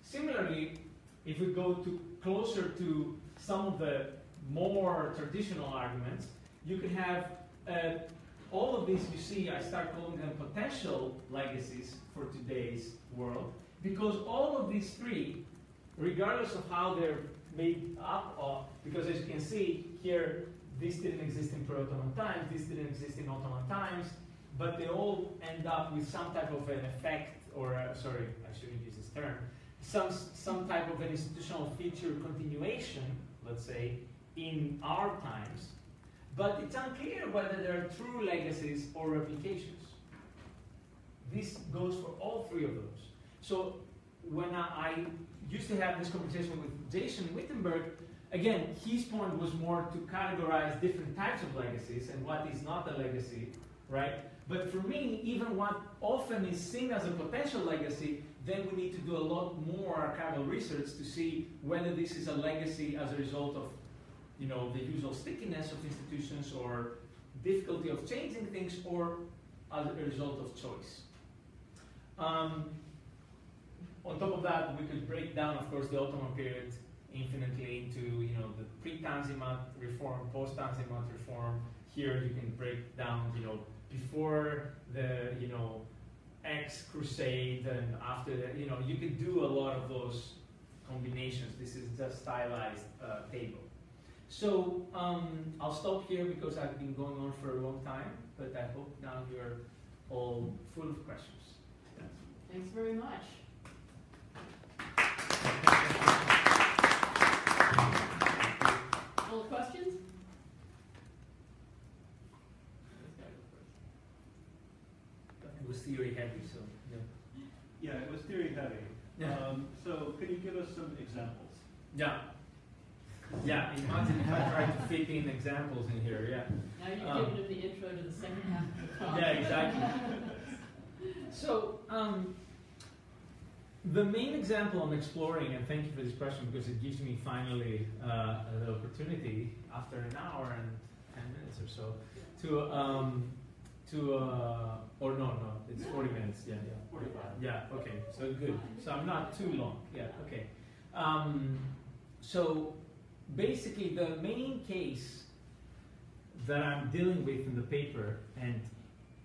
Similarly, if we go closer to some of the more traditional arguments, you can have all of these, you see, I start calling them potential legacies for today's world, because all of these three, regardless of how they're made up of, because as you can see here, this didn't exist in pre-Ottoman times, this didn't exist in Ottoman times, but they all end up with some type of an effect, or sorry, I shouldn't use this term, some type of an institutional feature continuation, let's say, in our times, but it's unclear whether there are true legacies or replications. This goes for all three of those. So when I used to have this conversation with Jason Wittenberg, again, his point was more to categorize different types of legacies and what is not a legacy, right? But for me, even what often is seen as a potential legacy, then we need to do a lot more archival research to see whether this is a legacy as a result of, you know, the usual stickiness of institutions or difficulty of changing things, or as a result of choice. On top of that, we could break down, of course, the Ottoman period infinitely into, you know, the pre-Tanzimat reform, post-Tanzimat reform. Here you can break down, you know, before the, you know, X-Crusade and after that, you know, you could do a lot of those combinations. This is just stylized table. So I'll stop here because I've been going on for a long time, but I hope now you're all full of questions. Thanks very much. All questions? It was theory heavy, so yeah. Yeah, it was theory heavy. Yeah. So can you give us some examples? Yeah. Yeah, imagine if I tried to fit in examples in here, yeah. Now you've given him the intro to the second half of the talk. Yeah, exactly. So, the main example I'm exploring, and thank you for this question because it gives me finally the opportunity after an hour and 10 minutes or so or no, it's 40 minutes, yeah. 45. Yeah, okay, so good. So I'm not too long, yeah, okay. So basically the main case that I'm dealing with in the paper, and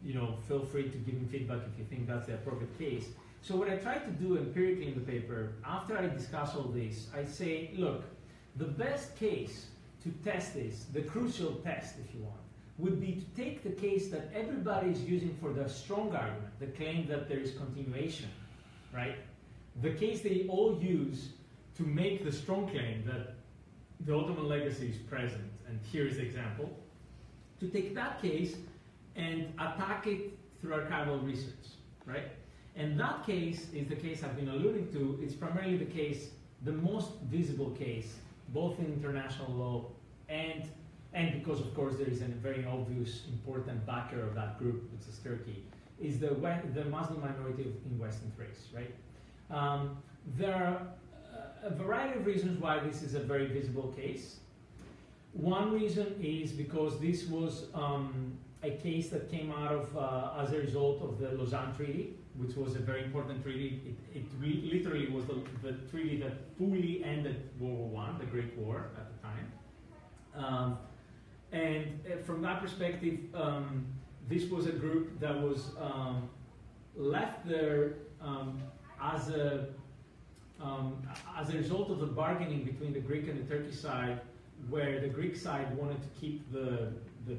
you know, feel free to give me feedback if you think that's the appropriate case. So what I try to do empirically in the paper, after I discuss all this, I say, look, the best case to test this, the crucial test if you want, would be to take the case that everybody is using for the strong argument, the claim that there is continuation, right? The case they all use to make the strong claim that the Ottoman legacy is present, and here is the example, to take that case and attack it through archival research, right? And that case is the case I've been alluding to. It's primarily the case, the most visible case, both in international law and because, of course, there is a very obvious, important backer of that group, which is Turkey, is the Muslim minority in Western Thrace, right? There are a variety of reasons why this is a very visible case. One reason is because this was a case that came out of, as a result of the Lausanne Treaty, which was a very important treaty. It literally was the treaty that fully ended World War I, the Great War at the time. And from that perspective, this was a group that was left there as a result of the bargaining between the Greek and the Turkish side, where the Greek side wanted to keep the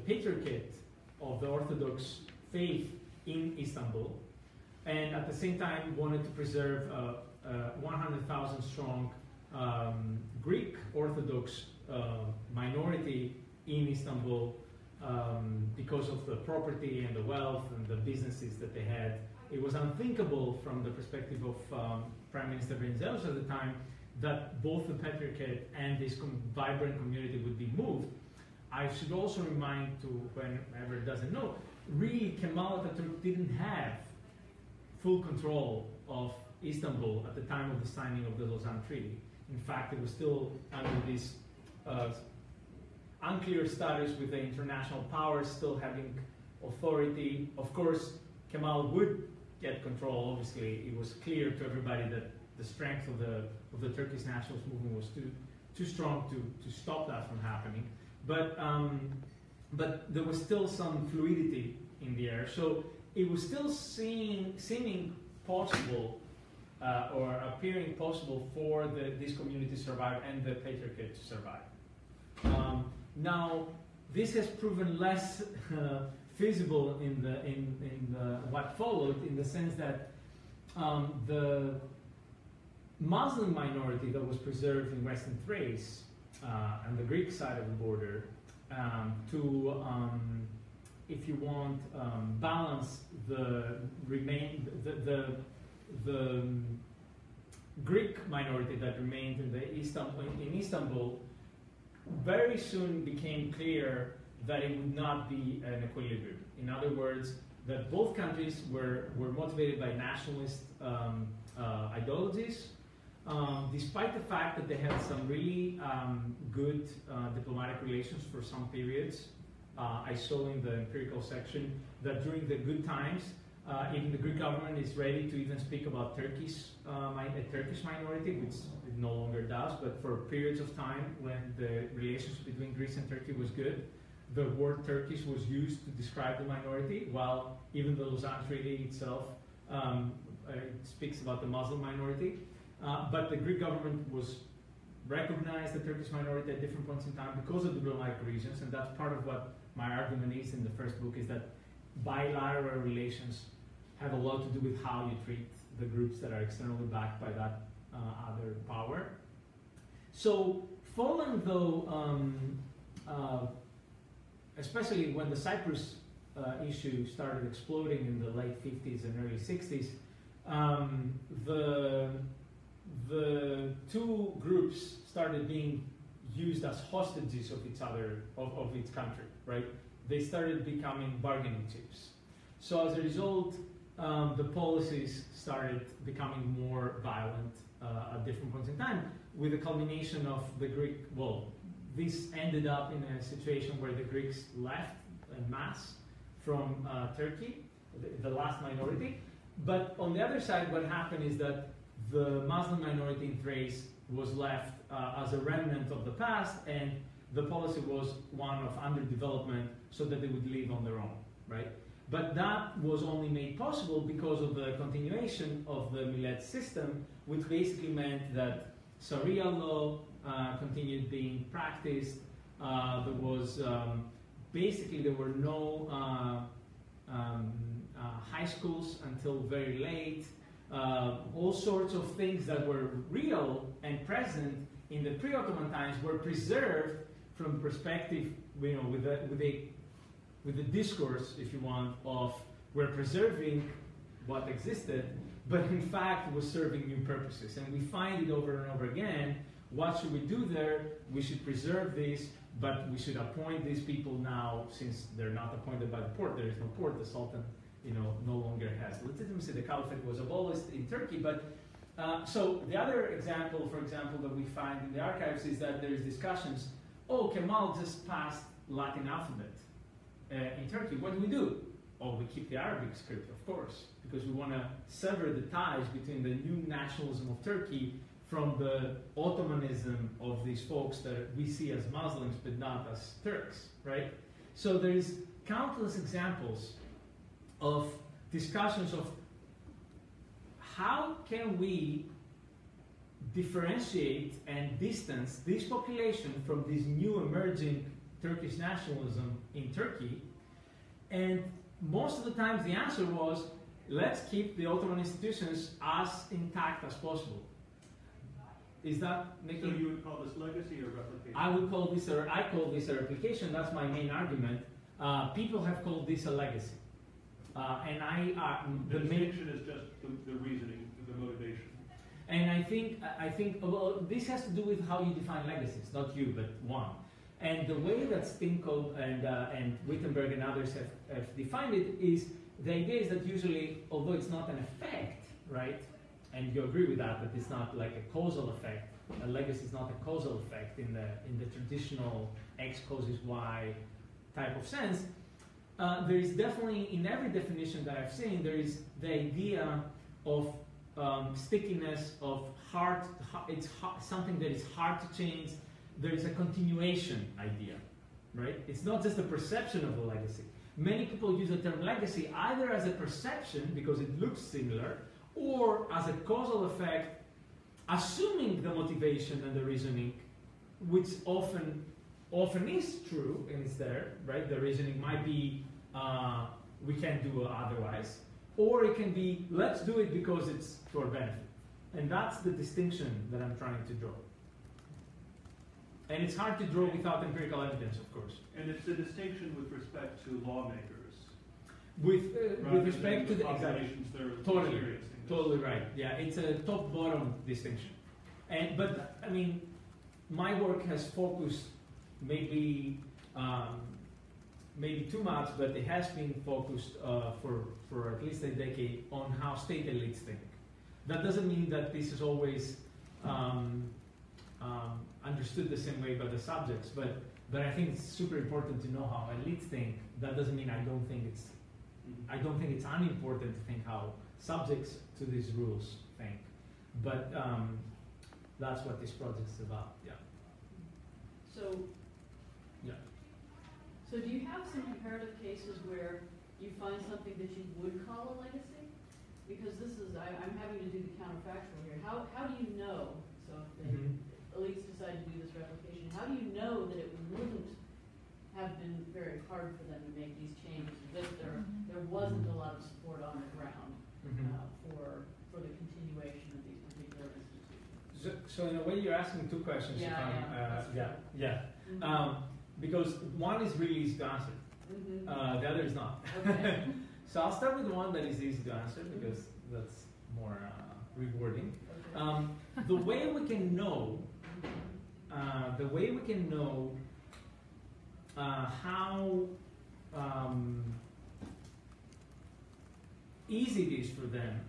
patriarchate of the Orthodox faith in Istanbul, and at the same time wanted to preserve 100,000 strong Greek Orthodox minority in Istanbul because of the property and the wealth and the businesses that they had. It was unthinkable from the perspective of Prime Minister Venizelos at the time that both the patriarchate and this vibrant community would be moved. I should also remind to whoever doesn't know, really Kemal Atatürk didn't have full control of Istanbul at the time of the signing of the Lausanne Treaty. In fact, it was still under this unclear status with the international powers still having authority. Of course, Kemal would get control. Obviously, it was clear to everybody that the strength of the Turkish nationalist movement was too strong to stop that from happening. But there was still some fluidity in the air. So it was still seeming possible or appearing possible for this community to survive and the patriarchate to survive. Now, this has proven less feasible in what followed, in the sense that the Muslim minority that was preserved in Western Thrace and the Greek side of the border if you want, balance the Greek minority that remained in Istanbul, very soon became clear that it would not be an equilibrium. In other words, that both countries were motivated by nationalist ideologies, despite the fact that they had some really good diplomatic relations for some periods. I saw in the empirical section that during the good times, even the Greek government is ready to even speak about a Turkish minority, which it no longer does, but for periods of time when the relationship between Greece and Turkey was good, the word Turkish was used to describe the minority, while even the Lausanne Treaty itself speaks about the Muslim minority. But the Greek government recognized the Turkish minority at different points in time because of diplomatic reasons, and that's part of what my argument is in the first book, is that bilateral relations have a lot to do with how you treat the groups that are externally backed by that other power. So following though, especially when the Cyprus issue started exploding in the late 50s and early 60s, the two groups started being used as hostages of each other, of each country, right? They started becoming bargaining chips. So as a result, the policies started becoming more violent at different points in time, with the culmination of the Greek, well, this ended up in a situation where the Greeks left en masse from Turkey, the last minority. But on the other side, what happened is that the Muslim minority in Thrace was left as a remnant of the past, and the policy was one of underdevelopment so that they would live on their own, right? But that was only made possible because of the continuation of the Millet system, which basically meant that Sharia law continued being practiced. There was basically there were no high schools until very late. All sorts of things that were real and present in the pre-Ottoman times were preserved from perspective, you know, with the discourse, if you want, of we're preserving what existed, but in fact was serving new purposes. And we find it over and over again. What should we do there? We should preserve this, but we should appoint these people now, since they're not appointed by the port. There is no port. The Sultan, you know, no longer has legitimacy. The caliphate was abolished in Turkey. But so the other example, for example, that we find in the archives is that there is discussions. Oh, Kemal just passed Latin alphabet in Turkey. What do we do? Oh, we keep the Arabic script, of course, because we want to sever the ties between the new nationalism of Turkey from the Ottomanism of these folks that we see as Muslims but not as Turks, right? So there's countless examples of discussions of how can we differentiate and distance this population from this new emerging Turkish nationalism in Turkey. And most of the times the answer was, let's keep the Ottoman institutions as intact as possible. Is that making... So you would call this legacy or replication? I would call this, or I call this a replication. That's my main argument. People have called this a legacy. And the distinction is just the reasoning, the motivation. And I think, well, this has to do with how you define legacies, not you, but one. And the way that Stinko and Wittenberg and others have defined it is, the idea is that usually, although it's not an effect, right, and you agree with that it's not like a causal effect, a legacy is not a causal effect in the traditional X causes Y type of sense, there is definitely, in every definition that I've seen, there is the idea of stickiness, of something that is hard to change. There is a continuation idea, right? It's not just a perception of a legacy. Many people use the term legacy either as a perception, because it looks similar, or as a causal effect, assuming the motivation and the reasoning, which often is true, and it's there, right? The reasoning might be, we can't do otherwise, or it can be, let's do it because it's to our benefit. And that's the distinction that I'm trying to draw. And it's hard to draw without empirical evidence, of course. And it's a distinction with respect to lawmakers. With respect to the populations, they're totally, experiencing this. totally right. Yeah, it's a top-bottom distinction. But I mean, my work has focused maybe too much, but it has been focused for at least a decade on how state elites think. That doesn't mean that this is always understood the same way by the subjects, but I think it's super important to know how elites think. That doesn't mean I don't think it's unimportant to think how subjects to these rules think. But that's what this project is about. Yeah. So. Yeah. So do you have some comparative cases where you find something that you would call a legacy? Because this is, I'm having to do the counterfactual here. How do you know, so if the elites decide to do this replication, how do you know that it wouldn't have been very hard for them to make these changes if there wasn't a lot of support on the ground for the continuation of these particular institutions? So in a way, you're asking two questions. Yeah. Because one is really easy to answer, the other is not. Okay. So I'll start with the one that is easy to answer because that's more rewarding. Okay. The way we can know, how easy it is for them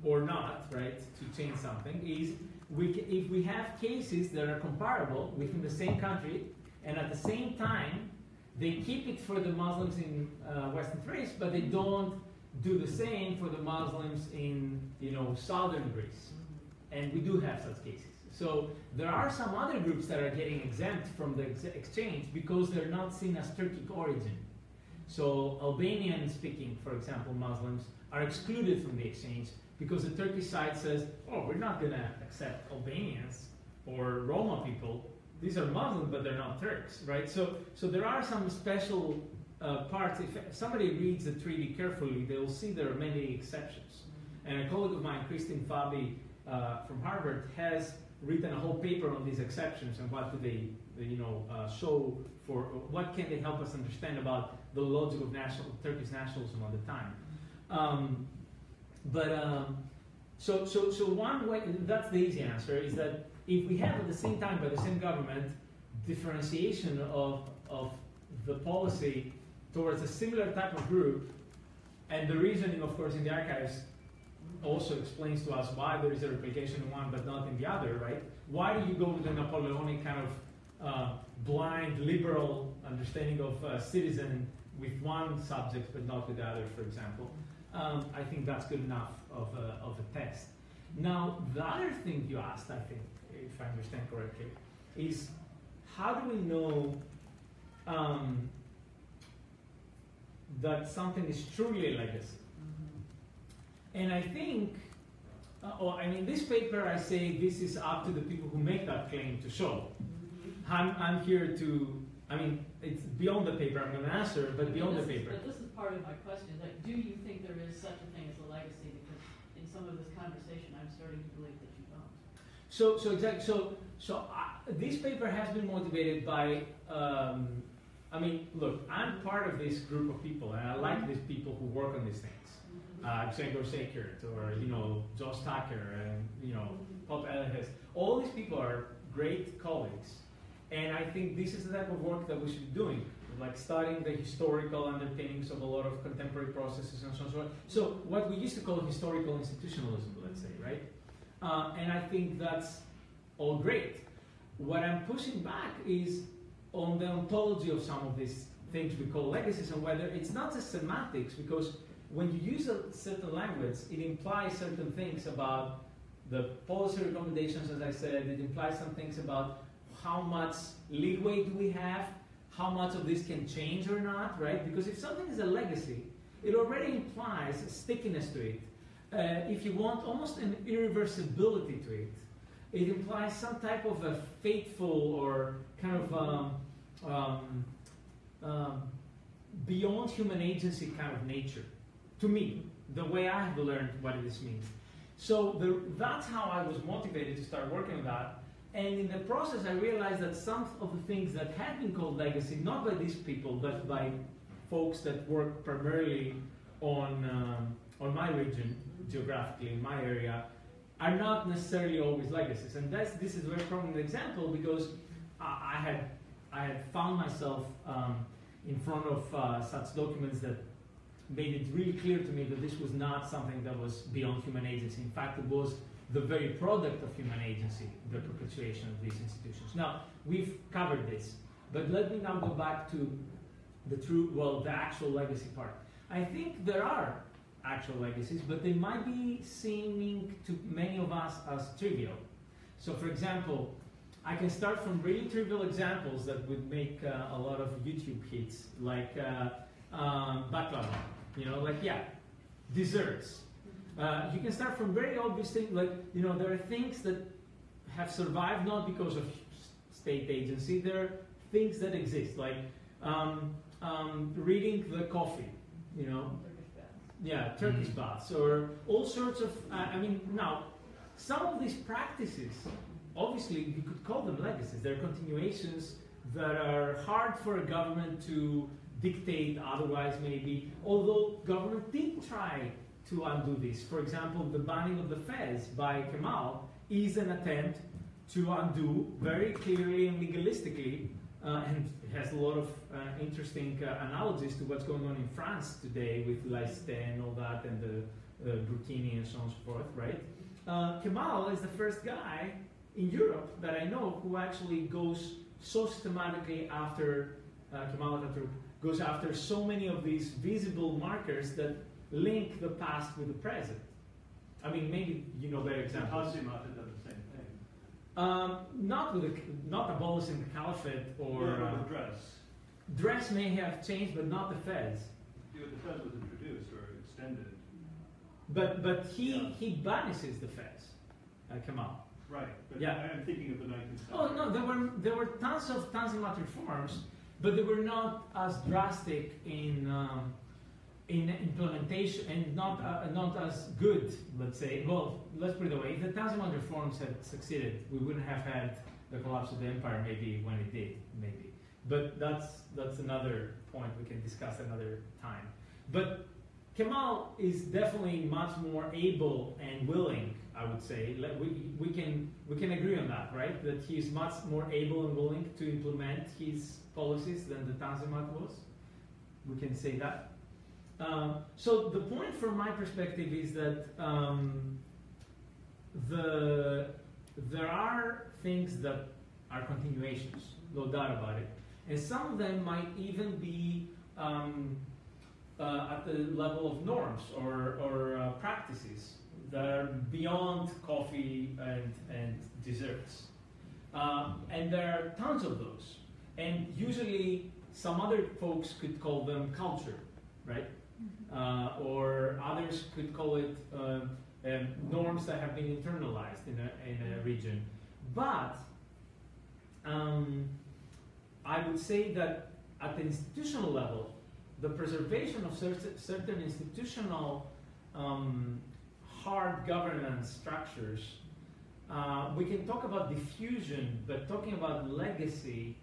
or not, right, to change something is if we have cases that are comparable within the same country, and at the same time, they keep it for the Muslims in Western Thrace, but they don't do the same for the Muslims in, southern Greece. And we do have such cases. So there are some other groups that are getting exempt from the exchange because they're not seen as Turkic origin. So Albanian-speaking, for example, Muslims are excluded from the exchange because the Turkish side says, oh, we're not going to accept Albanians or Roma people. These are Muslims, but they're not Turks, right? So there are some special parts. If somebody reads the treaty carefully, they will see there are many exceptions. And a colleague of mine, Christine Fabi from Harvard, has written a whole paper on these exceptions and what do they, show for, what can they help us understand about the logic of Turkish nationalism at the time. So one way, that's the easy answer, is that if we have at the same time by the same government differentiation of the policy towards a similar type of group, and the reasoning, of course, in the archives also explains to us why there is a replication in one but not in the other, right? Why do you go with the Napoleonic kind of blind liberal understanding of citizen with one subject but not with the other, for example? I think that's good enough of a test. Now, the other thing you asked, I think, if I understand correctly, is how do we know that something is truly a legacy? And I think, in this paper I say this is up to the people who make that claim to show. I'm here to, it's beyond the paper, I'm going to answer, but beyond the paper. But this is part of my question, like, do you think there is such a thing as a legacy? Because in some of this conversation, I'm starting to believe that you don't. So exactly. This paper has been motivated by. Look, I'm part of this group of people, and I like these people who work on these things. Grzegorz Sekert, or Josh Tucker, and Pop Elliott. All these people are great colleagues, and I think this is the type of work that we should be doing, like studying the historical underpinnings of a lot of contemporary processes and so on and so on. So what we used to call historical institutionalism, let's say, right? And I think that's all great. What I'm pushing back is on the ontology of some of these things we call legacies, and whether it's not just semantics, because when you use a certain language, it implies certain things about the policy recommendations, as I said. It implies some things about how much leeway do we have, how much of this can change or not, right? Because if something is a legacy, it already implies a stickiness to it. If you want, almost an irreversibility to it. It implies some type of a fateful or kind of beyond human agency kind of nature. To me, the way I have learned what this means. So that's how I was motivated to start working on that. And in the process, I realized that some of the things that had been called legacy, not by these people, but by folks that work primarily on my region, geographically, in my area, are not necessarily always legacies. And this is a very prominent example because I had found myself in front of such documents that made it really clear to me that this was not something that was beyond human agency. In fact, it was the very product of human agency, the perpetuation of these institutions. Now, we've covered this, but let me now go back to the actual legacy part. I think there are actual legacies, but they might be seeming to many of us as trivial. So, for example, I can start from really trivial examples that would make a lot of YouTube hits, like baklava, desserts. You can start from very obvious things, like, there are things that have survived not because of state agency, there are things that exist, like reading the coffee, Turkish baths, or all sorts of, now, some of these practices, obviously, you could call them legacies. They're continuations that are hard for a government to dictate otherwise, maybe, although government did try to undo this. For example, the banning of the fez by Kemal is an attempt to undo very clearly and legalistically, and it has a lot of interesting analogies to what's going on in France today with Laïcité and all that, and the Brutini and so on and so forth, right? Kemal is the first guy in Europe that I know who actually goes so systematically after Kemal Atatürk, goes after so many of these visible markers that link the past with the present. I mean, maybe you know better examples. Hasimat had done the same thing. Not abolishing the caliphate or the dress. Dress may have changed, but not the fez. The fez was introduced or extended. But he banishes the fez, Kemal. Right. But yeah. I'm thinking of the 19th century. Oh no, there were tons of Tanzimat reforms, but they were not as drastic in implementation and not as good, let's say. Well, let's put it away. If the Tanzimat reforms had succeeded, we wouldn't have had the collapse of the empire, maybe when it did, maybe. But that's another point we can discuss another time. But Kemal is definitely much more able and willing, I would say. We can agree on that, right? That he's much more able and willing to implement his policies than the Tanzimat was. We can say that. So the point from my perspective is that there are things that are continuations, no doubt about it. And some of them might even be at the level of norms or practices that are beyond coffee and desserts. And there are tons of those. And usually some other folks could call them culture, right? Or others could call it norms that have been internalized in a region. But I would say that at the institutional level, the preservation of certain institutional hard governance structures, we can talk about diffusion, but talking about legacy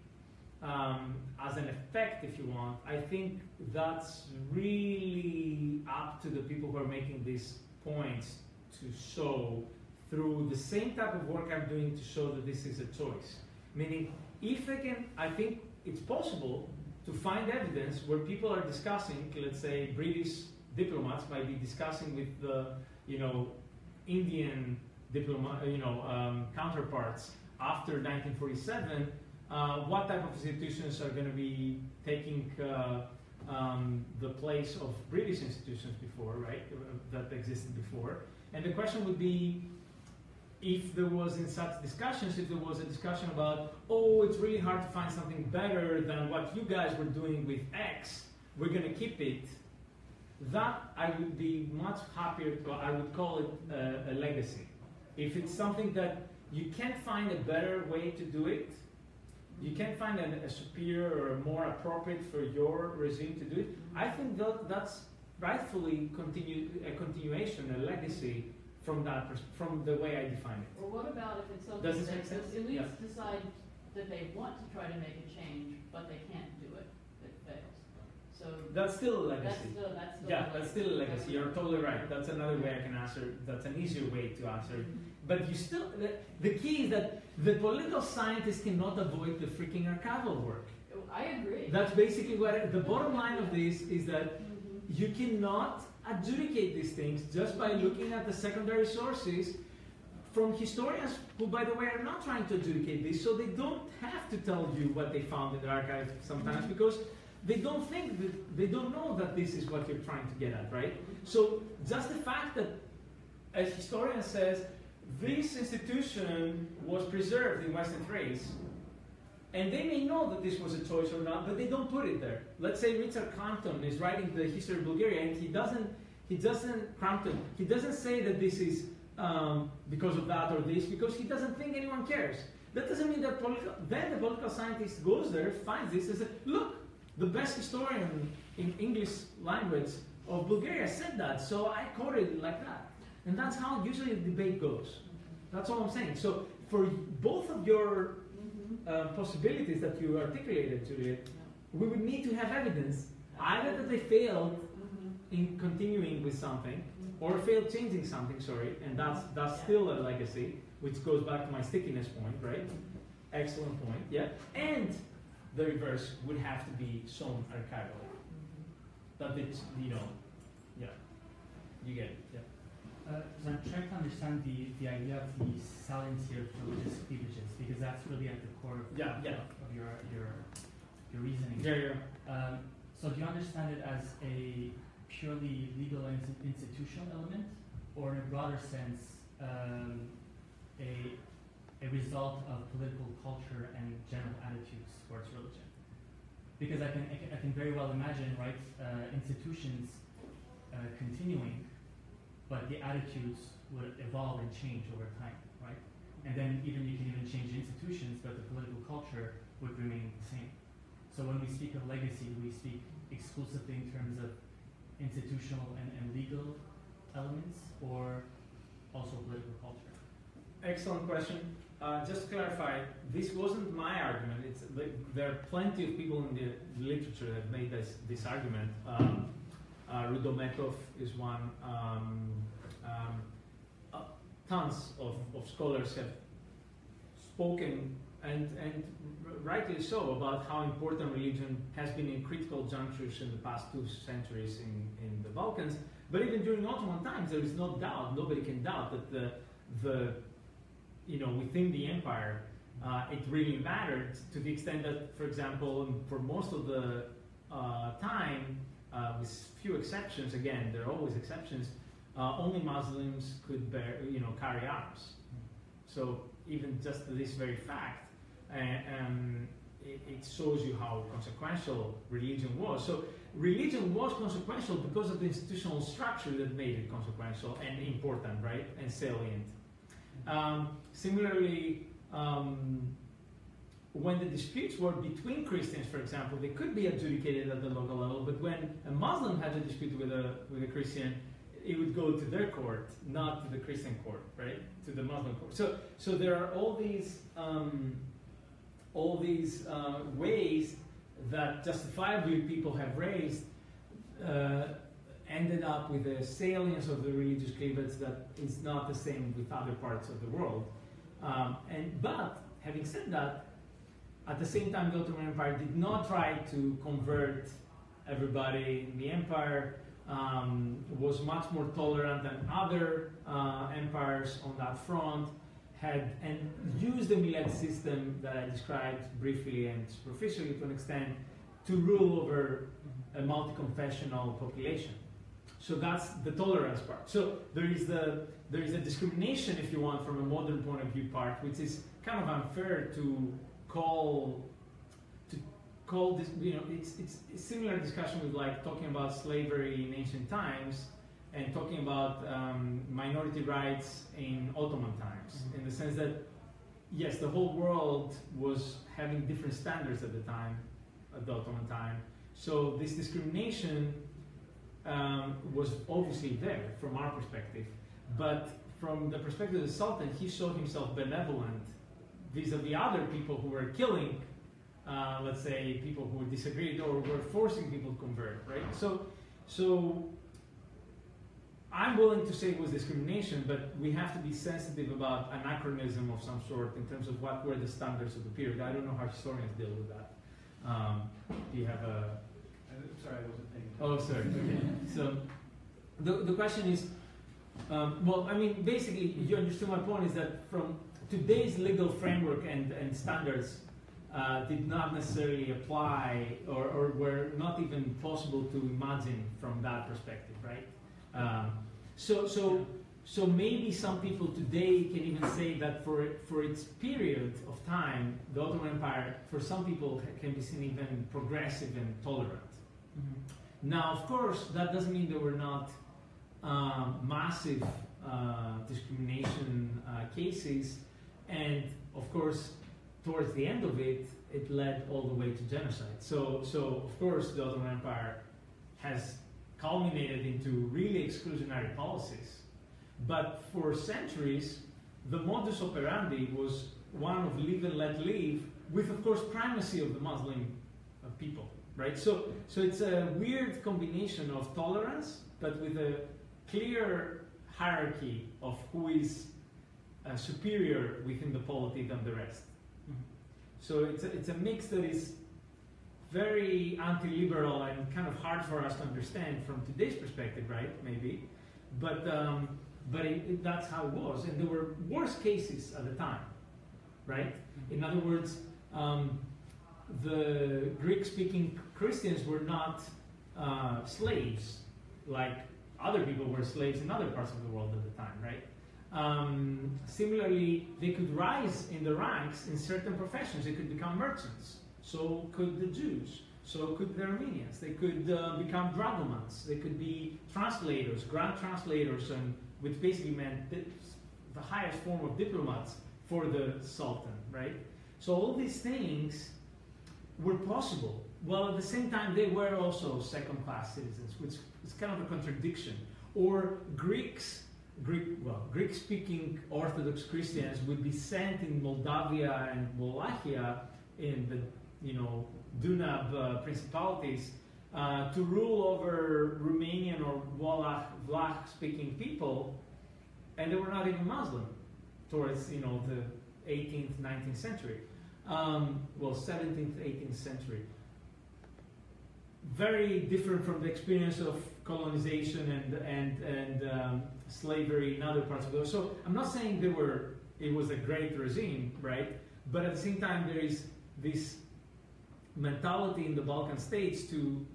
as an effect, if you want, I think that's really up to the people who are making these points to show through the same type of work I'm doing to show that this is a choice. Meaning, if they can, I think it's possible to find evidence where people are discussing, let's say British diplomats might be discussing with the, Indian counterparts after 1947, what type of institutions are going to be taking the place of British institutions before, right, that existed before. And the question would be, if there was in such discussions, if there was a discussion about, oh, it's really hard to find something better than what you guys were doing with X, we're going to keep it, that I would be much happier to, I would call it a legacy. If it's something that you can't find a better way to do it, you can't find a superior or a more appropriate for your regime to do it, I think that's rightfully a continuation, a legacy from the way I define it. Or what about if it's something Does this make that sense? the elites decide that they want to try to make a change, but they can't do it, it fails. So that's still a legacy. That's still Yeah, that's still a legacy. You're totally right. That's another way I can answer. That's an easier way to answer. But you still, the key is that the political scientists cannot avoid the freaking archival work. I agree. That's basically what the bottom line of this is, that you cannot adjudicate these things just by looking at the secondary sources from historians who, by the way, are not trying to adjudicate this, so they don't have to tell you what they found in the archive sometimes, because they don't think that, they don't know that this is what you're trying to get at, right? So just the fact that a historian says this institution was preserved in Western Thrace, and they may know that this was a choice or not, but they don't put it there. Let's say Richard Crampton is writing the history of Bulgaria, and he doesn't say that this is because of that or this, because he doesn't think anyone cares. That doesn't mean that then the political scientist goes there, finds this, and says, look, the best historian in English language of Bulgaria said that, so I quoted it like that. And that's how usually the debate goes. That's all I'm saying. So for both of your possibilities that you articulated, Juliet, we would need to have evidence, either that they failed in continuing with something, or failed changing something, sorry, and that's still a legacy, which goes back to my stickiness point, right? Excellent point, yeah. And the reverse would have to be shown archivally. That it's, yeah, you get it, yeah. So I'm trying to understand the idea of the saliency of religious cleavages, because that's really at the core of, of your reasoning. Yeah. So do you understand it as a purely legal and institutional element, or in a broader sense, a result of political culture and general attitudes towards religion? Because I can very well imagine, right, institutions continuing, but the attitudes would evolve and change over time, right? And then you can even change institutions, but the political culture would remain the same. So when we speak of legacy, we speak exclusively in terms of institutional and legal elements, or also political culture? Excellent question. Just to clarify, this wasn't my argument. There are plenty of people in the literature that made this argument. Rudometov is one. Tons of scholars have spoken, and rightly so, about how important religion has been in critical junctures in the past 2 centuries in the Balkans. But even during Ottoman times, there is no doubt, nobody can doubt that within the empire, it really mattered, to the extent that, for example, for most of the time, with few exceptions, again, there are always exceptions, only Muslims could carry arms. So even just this very fact, it shows you how consequential religion was. So religion was consequential because of the institutional structure that made it consequential and important, right, and salient. Similarly, when the disputes were between Christians, for example, they could be adjudicated at the local level, but when a Muslim had a dispute with a Christian, it would go to their court, not to the Christian court, right? To the Muslim court. So there are all these ways that justifiably people have raised ended up with a salience of the religious cleavage that is not the same with other parts of the world. But having said that, at the same time, the Ottoman Empire did not try to convert everybody in the empire. Was much more tolerant than other empires on that front, and used the Millet system that I described briefly and superficially to an extent to rule over a multi-confessional population. So that's the tolerance part. So there is a discrimination, if you want, from a modern point of view part, which is kind of unfair to call this, it's a similar discussion with like talking about slavery in ancient times and talking about minority rights in Ottoman times, in the sense that, yes, the whole world was having different standards at the time, at the Ottoman time. So this discrimination was obviously there from our perspective, but from the perspective of the Sultan, he showed himself benevolent vis-a-vis other people who were killing let's say, people who disagreed or were forcing people to convert, right? So I'm willing to say it was discrimination, but we have to be sensitive about anachronism of some sort in terms of what were the standards of the period. I don't know how historians deal with that. Do you have a... I'm sorry, I wasn't paying attention. Oh, sorry. Okay. So the question is, well, I mean, basically, you understood my point is that from today's legal framework and standards did not necessarily apply or were not even possible to imagine from that perspective, right? So maybe some people today can even say that for its period of time, the Ottoman Empire, for some people, can be seen even progressive and tolerant. Mm-hmm. Now, of course, that doesn't mean there were not massive discrimination cases, and of course, towards the end of it, it led all the way to genocide. So of course, the Ottoman Empire has culminated into really exclusionary policies. But for centuries, the modus operandi was one of live and let live, with, of course, primacy of the Muslim people, right? So it's a weird combination of tolerance, but with a clear hierarchy of who is superior within the polity than the rest. Mm-hmm. So it's a mix that is very anti-liberal and kind of hard for us to understand from today's perspective, right? Maybe, but that's how it was, and there were worse cases at the time, right? In other words, the Greek-speaking Christians were not slaves like other people were slaves in other parts of the world at the time, right? Similarly, they could rise in the ranks in certain professions. They could become merchants. So could the Jews. So could the Armenians. They could become dragomans. They could be translators, grand translators, and which basically meant the highest form of diplomats for the Sultan, right? So all these things were possible. While at the same time, they were also second-class citizens, which is kind of a contradiction. Or Greek-speaking Orthodox Christians would be sent in Moldavia and Wallachia in the Dunab principalities to rule over Romanian or Vlach-speaking people, and they were not even Muslim towards the 18th, 19th century. 17th, 18th century. Very different from the experience of colonization and slavery in other parts of the world. So I'm not saying it was a great regime, right? But at the same time, there is this mentality in the Balkan states to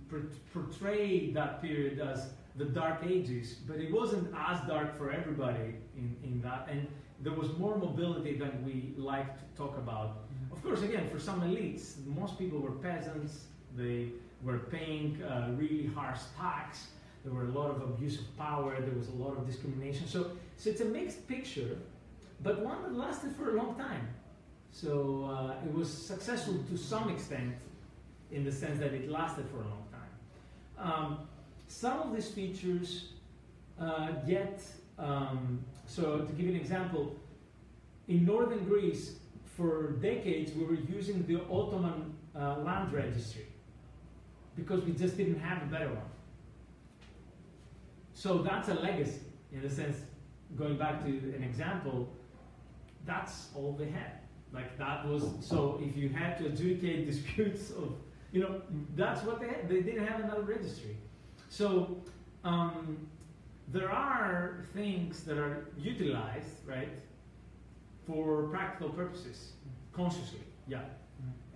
portray that period as the Dark Ages, but it wasn't as dark for everybody in that, and there was more mobility than we like to talk about. Mm-hmm. Of course, again, for some elites, most people were peasants. They were paying really harsh tax. There were a lot of abuse of power. There was a lot of discrimination. So it's a mixed picture, but one that lasted for a long time. So it was successful to some extent in the sense that it lasted for a long time. Some of these features so to give you an example, in northern Greece, for decades we were using the Ottoman land registry because we just didn't have a better one. So that's a legacy, in the sense, going back to an example, that's all they had. Like that was, so if you had to adjudicate disputes of, that's what they had. They didn't have another registry. So there are things that are utilized, right, for practical purposes, consciously, yeah.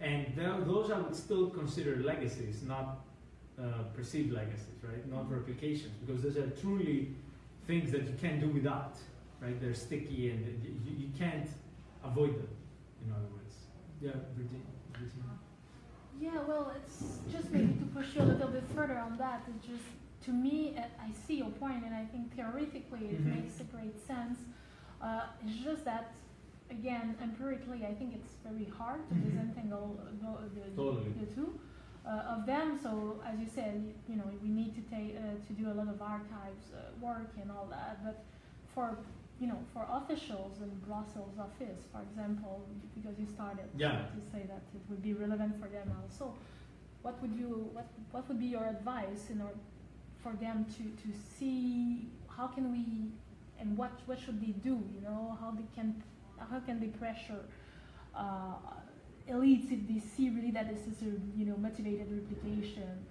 And those I would still consider legacies, not perceived legacies, right? Not replications, because those are truly things that you can't do without, right? They're sticky and you can't avoid them, in other words. Yeah, Virginia. Yeah, well, it's just maybe to push you a little bit further on that. It's just, to me, I see your point, and I think theoretically it makes a great sense. It's just that, again, empirically, I think it's very hard to disentangle the two of them. So, as you said, we need to do a lot of archives work and all that. But for for officials in Brussels office, for example, because you started to say that it would be relevant for them also. What would be your advice in order for them to see how can we and what should they do? How can they pressure elites if they see really that this is a motivated replication?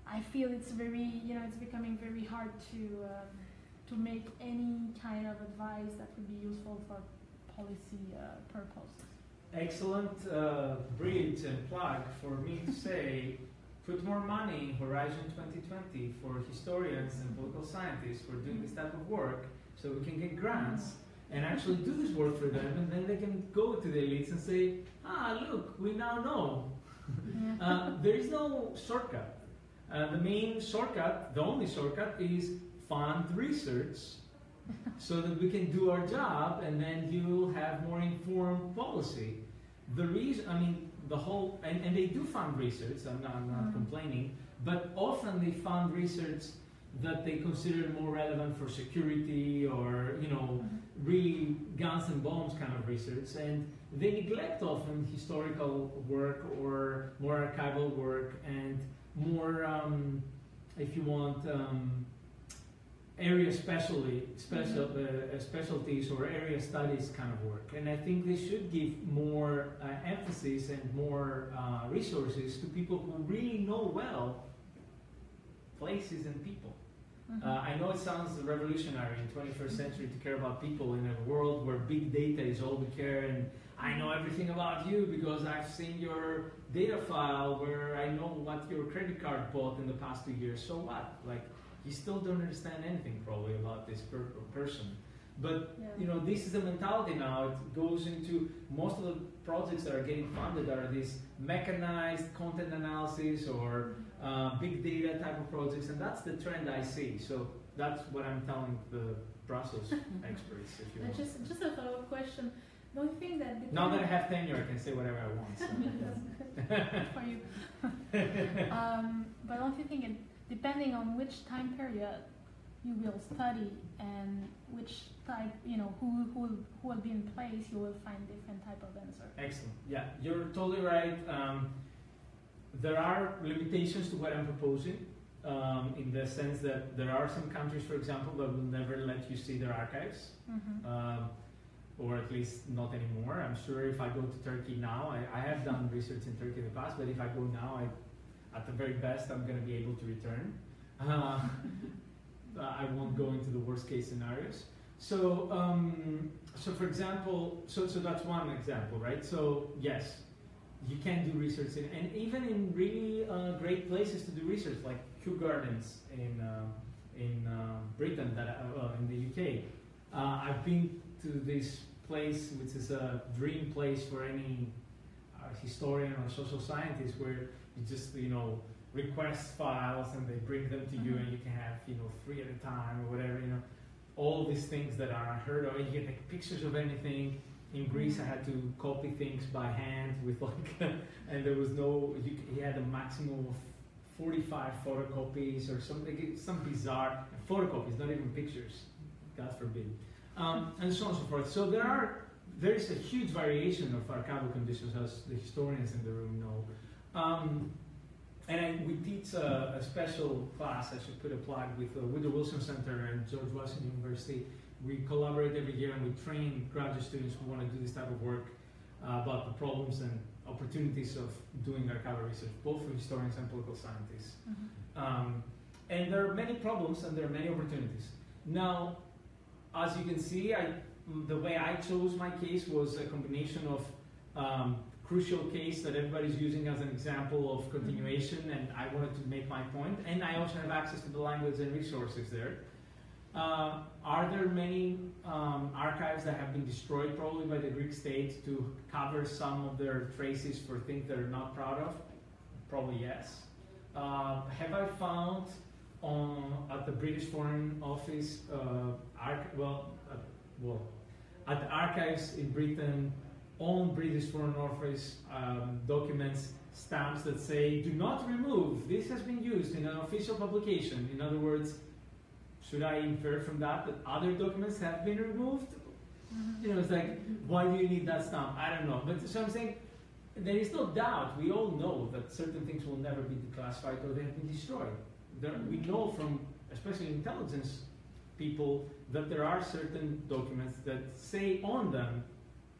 I feel it's very it's becoming very hard to make any kind of advice that would be useful for policy purposes. Excellent, bridge and plug for me to say, put more money in Horizon 2020 for historians and political scientists for doing this type of work, so we can get grants and actually do this work for them, and then they can go to the elites and say, look, we now know. There is no shortcut. The main shortcut, the only shortcut, is fund research so that we can do our job, and then you'll have more informed policy. The reason, and they do fund research, I'm not complaining, but often they fund research that they consider more relevant for security or, really guns and bombs kind of research, and they neglect often historical work or more archival work and more, if you want, area specialties or area studies kind of work. And I think they should give more emphasis and more resources to people who really know well places and people. I know it sounds revolutionary in 21st century to care about people in a world where big data is all we care, and I know everything about you because I've seen your data file where I know what your credit card bought in the past 2 years. So what? Like, you still don't understand anything probably about this person. But this is the mentality now. It goes into most of the projects that are getting funded are these mechanized content analysis or big data type of projects, and that's the trend I see. So that's what I'm telling the Brussels experts, if you want. Just a follow-up question. Don't you think that now that I have tenure, I can say whatever I want. So. For you. But don't you think depending on which time period you will study and which type, who will be in place, you will find different type of answer. Excellent. Yeah, you're totally right. There are limitations to what I'm proposing, in the sense that there are some countries, for example, that will never let you see their archives, or at least not anymore. I'm sure if I go to Turkey now, I have done research in Turkey in the past, but if I go now, at the very best, I'm going to be able to return. I won't go into the worst case scenarios. So, for example, so that's one example, right? So yes, you can do research and even in really great places to do research, like Kew Gardens in Britain, in the UK. I've been to this place, which is a dream place for any historian or social scientist, where you just request files and they bring them to you, and you can have 3 at a time or whatever, all these things that are unheard of. And you can take pictures of anything. In Greece, I had to copy things by hand with and there was he had a maximum of 45 photocopies or something, some bizarre photocopies, not even pictures, God forbid, and so on and so forth. So there is a huge variation of archival conditions, as the historians in the room know. And we teach a special class, I should put a plug, with the Woodrow Wilson Center and George Washington University. We collaborate every year, and we train graduate students who want to do this type of work about the problems and opportunities of doing archival research, both for historians and political scientists. And there are many problems and there are many opportunities. Now, as you can see, the way I chose my case was a combination of crucial case that everybody's using as an example of continuation, and I wanted to make my point, and I also have access to the language and resources there. Are there many archives that have been destroyed probably by the Greek state to cover some of their traces for things they're not proud of? Probably yes. Have I found at the British Foreign Office, at the archives in Britain, on British Foreign Office documents, stamps that say, do not remove, this has been used in an official publication. In other words, should I infer from that other documents have been removed? You know, it's like, why do you need that stamp? I don't know. But so I'm saying, there is no doubt, we all know that certain things will never be declassified or they have been destroyed. We know from, especially intelligence people, that there are certain documents that say on them,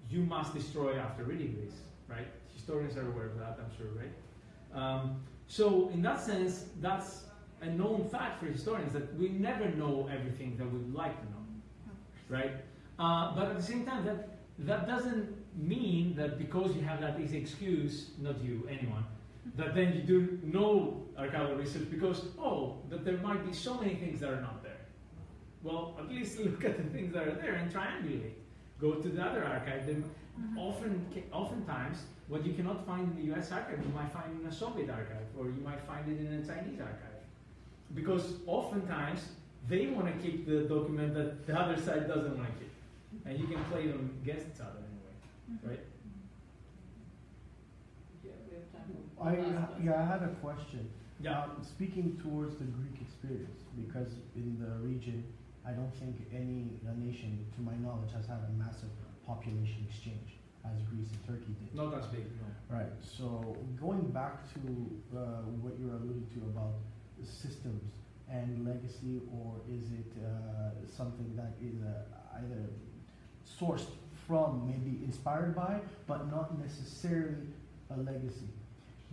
you must destroy after reading this, right? Historians are aware of that, I'm sure, right? So in that sense, that's a known fact for historians, that we never know everything that we'd like to know, right? But at the same time, that doesn't mean that because you have that easy excuse, not you, anyone, that then you do no archival research because, that there might be so many things that are not there. Well, at least look at the things that are there and triangulate. Go to the other archive. Then oftentimes, what you cannot find in the US archive, you might find in a Soviet archive, or you might find it in a Chinese archive. Because oftentimes, they want to keep the document that the other side doesn't want to keep. And you can play them against each other anyway, right? Yeah, we have time for I had a question. Yeah. Speaking towards the Greek experience, because in the region, I don't think any nation, to my knowledge, has had a massive population exchange as Greece and Turkey did. Not as big, no. Right. So going back to what you're alluding to about the systems and legacy, or is it something that is either sourced from, maybe inspired by, but not necessarily a legacy?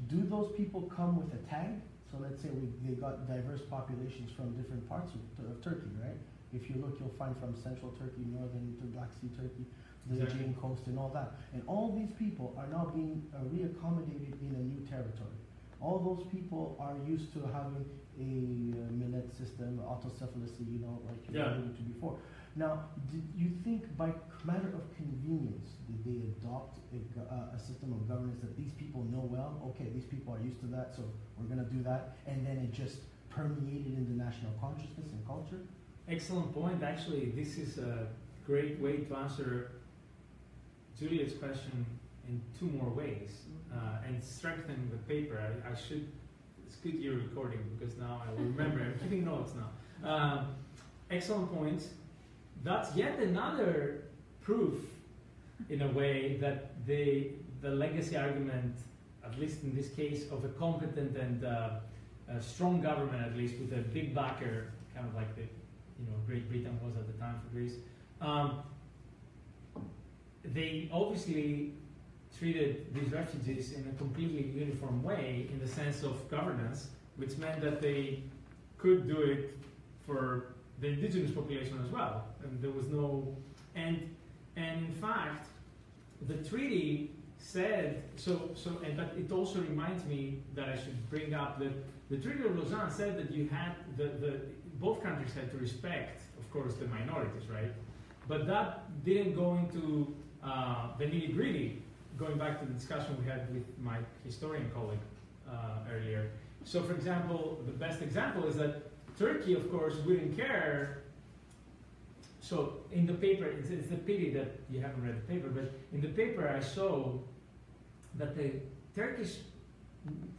Do those people come with a tag? So let's say they got diverse populations from different parts of Turkey, right? If you look, you'll find from central Turkey, northern to Black Sea Turkey, the Aegean coast and all that. And all these people are now being reaccommodated in a new territory. All those people are used to having a millet system, autocephalous, like you alluded to before. Now, did you think by matter of convenience, did they adopt a system of governance that these people know well? Okay, these people are used to that, so we're going to do that. And then it just permeated in the national consciousness and culture? Excellent point. Actually, this is a great way to answer Juliet's question in two more ways and strengthen the paper. It's good you're recording because now I will remember. I'm keeping notes now. Excellent point. That's yet another proof, in a way, that the legacy argument, at least in this case, of a competent and a strong government, at least with a big backer, kind of like the Great Britain was at the time for Greece. They obviously treated these refugees in a completely uniform way in the sense of governance, which meant that they could do it for the indigenous population as well. And there was no, and in fact, the treaty said, but it also reminds me that I should bring up that the Treaty of Lausanne said that you had, both countries had to respect, of course, the minorities, right? But that didn't go into the nitty-gritty, going back to the discussion we had with my historian colleague earlier. So, for example, the best example is that Turkey, of course, wouldn't care. So, in the paper, it's a pity that you haven't read the paper, but in the paper I saw that the Turkish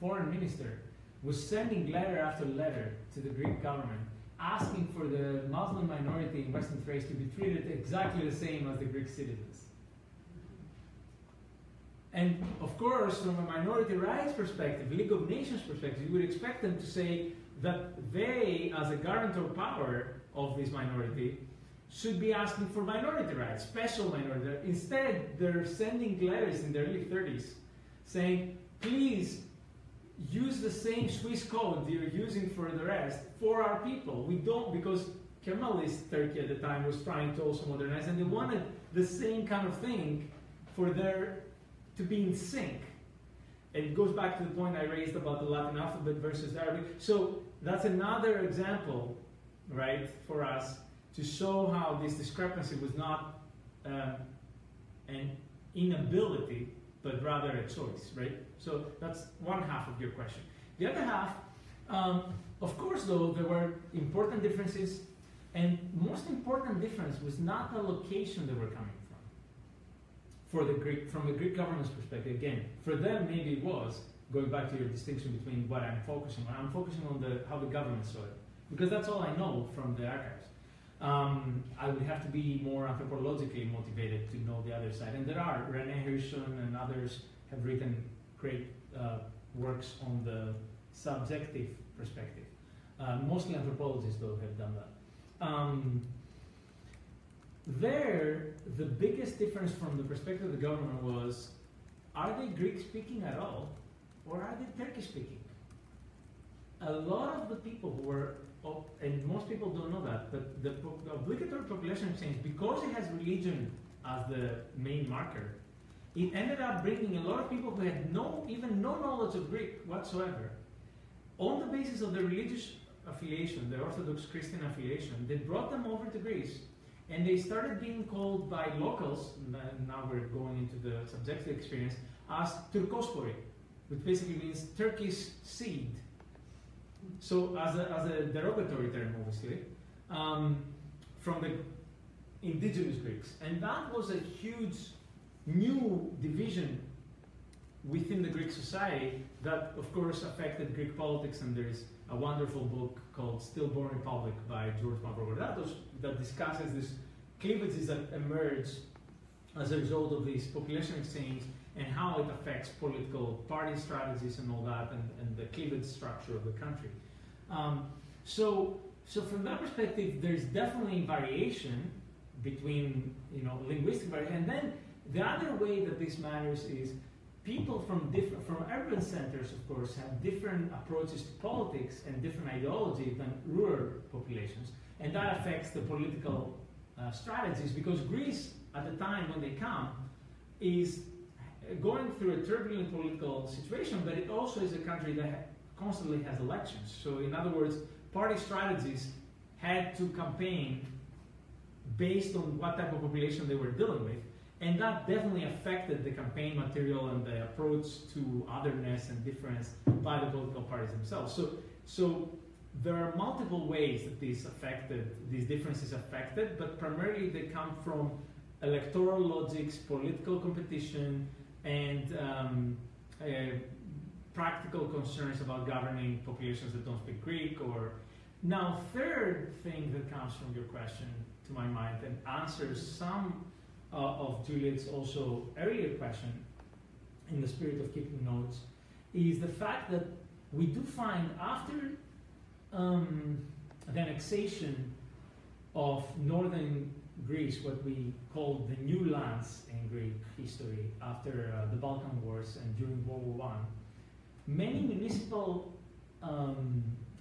foreign minister was sending letter after letter to the Greek government asking for the Muslim minority in Western Thrace to be treated exactly the same as the Greek citizens. And of course, from a minority rights perspective, League of Nations perspective, you would expect them to say that they, as a guarantor power of this minority, should be asking for minority rights, special minority rights. Instead, they're sending letters in the early 30s saying, please use the same Swiss code you're using for the rest for our people. We don't, because Kemalist Turkey at the time was trying to also modernize, and they wanted the same kind of thing for to be in sync. And it goes back to the point I raised about the Latin alphabet versus the Arabic. So that's another example, right, for us to show how this discrepancy was not an inability, but rather a choice, right? So that's one half of your question. The other half, of course, though, there were important differences, and most important difference was not the location they were coming from. From the Greek government's perspective, again, for them maybe it was, going back to your distinction between what I'm focusing on. I'm focusing on how the government saw it. because that's all I know from the archives. I would have to be more anthropologically motivated to know the other side. And there are, René Hirschon and others have written great works on the subjective perspective. Mostly anthropologists, though, have done that. There, the biggest difference from the perspective of the government was, are they Greek-speaking at all, or are they Turkish-speaking? A lot of the people who were, and most people don't know that, but the obligatory population exchange, because it has religion as the main marker, it ended up bringing a lot of people who had even no knowledge of Greek whatsoever. On the basis of their religious affiliation, their Orthodox Christian affiliation, they brought them over to Greece, and they started being called by locals, now we're going into the subjective experience, as Turkospori, which basically means Turkish seed. So as a derogatory term, obviously, from the indigenous Greeks. And that was a huge new division within the Greek society that, of course, affected Greek politics. And there is a wonderful book called Stillborn Republic by George Mavrocordatos that discusses these cleavages that emerge as a result of this population exchange and how it affects political party strategies and all that, and the cleavage structure of the country. So from that perspective, there's definitely variation between, linguistic variation. And then the other way that this matters is people from urban centers, of course, have different approaches to politics and different ideology than rural populations, and that affects the political strategies, because Greece, at the time when they come, is going through a turbulent political situation, but it also is a country that constantly has elections. So in other words, party strategies had to campaign based on what type of population they were dealing with, and that definitely affected the campaign material and the approach to otherness and difference by the political parties themselves. So there are multiple ways that these differences affected, but primarily they come from electoral logics, political competition, and practical concerns about governing populations that don't speak Greek. Or now, third thing that comes from your question, to my mind, and answers some of Juliet's also earlier question, in the spirit of keeping notes, is the fact that we do find after the annexation of northern Greece, what we call the new lands in Greek history after the Balkan Wars and during World War I, many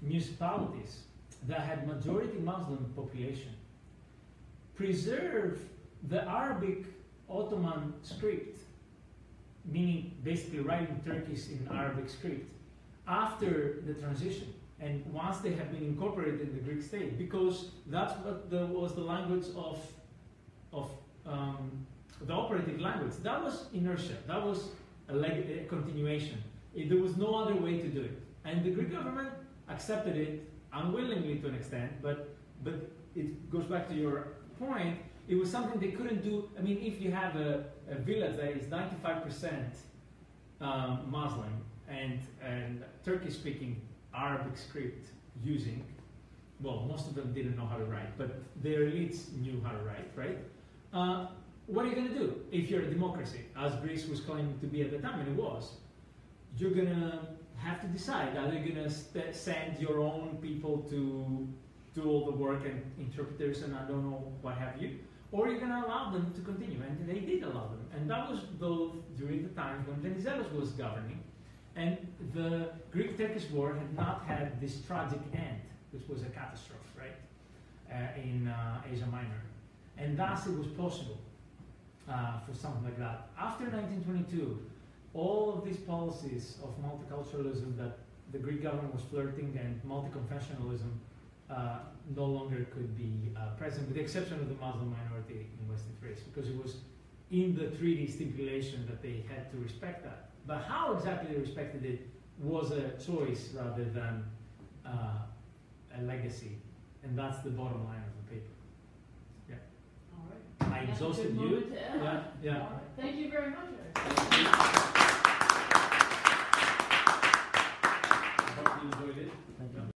municipalities that had majority Muslim population preserve the Arabic Ottoman script, meaning basically writing Turkish in Arabic script, after the transition. And once they have been incorporated in the Greek state, because that's what was the language of the operative language. That was inertia. That was a continuation. There was no other way to do it. And the Greek government accepted it unwillingly to an extent, but it goes back to your point. It was something they couldn't do. I mean, if you have a village that is 95% Muslim and Turkish-speaking Arabic script using, well, most of them didn't know how to write, but their elites knew how to write, right? What are you going to do if you're a democracy, as Greece was claiming to be at the time, and it was? You're going to have to decide, are you going to send your own people to do all the work and interpreters and I don't know what have you, or you're going to allow them to continue? And they did allow them, and that was both during the time when Venizelos was governing, and the Greek-Turkish war had not had this tragic end, which was a catastrophe, right, in Asia Minor. And thus it was possible for something like that. After 1922, all of these policies of multiculturalism that the Greek government was flirting and multi-confessionalism no longer could be present, with the exception of the Muslim minority in Western Thrace, because it was in the treaty stipulation that they had to respect that. But how exactly they respected it was a choice rather than a legacy, and that's the bottom line of the paper. Yeah. All right. I exhausted you. Yeah. Yeah. All right. Thank you very much, Eric. I hope you enjoyed it. Thank you.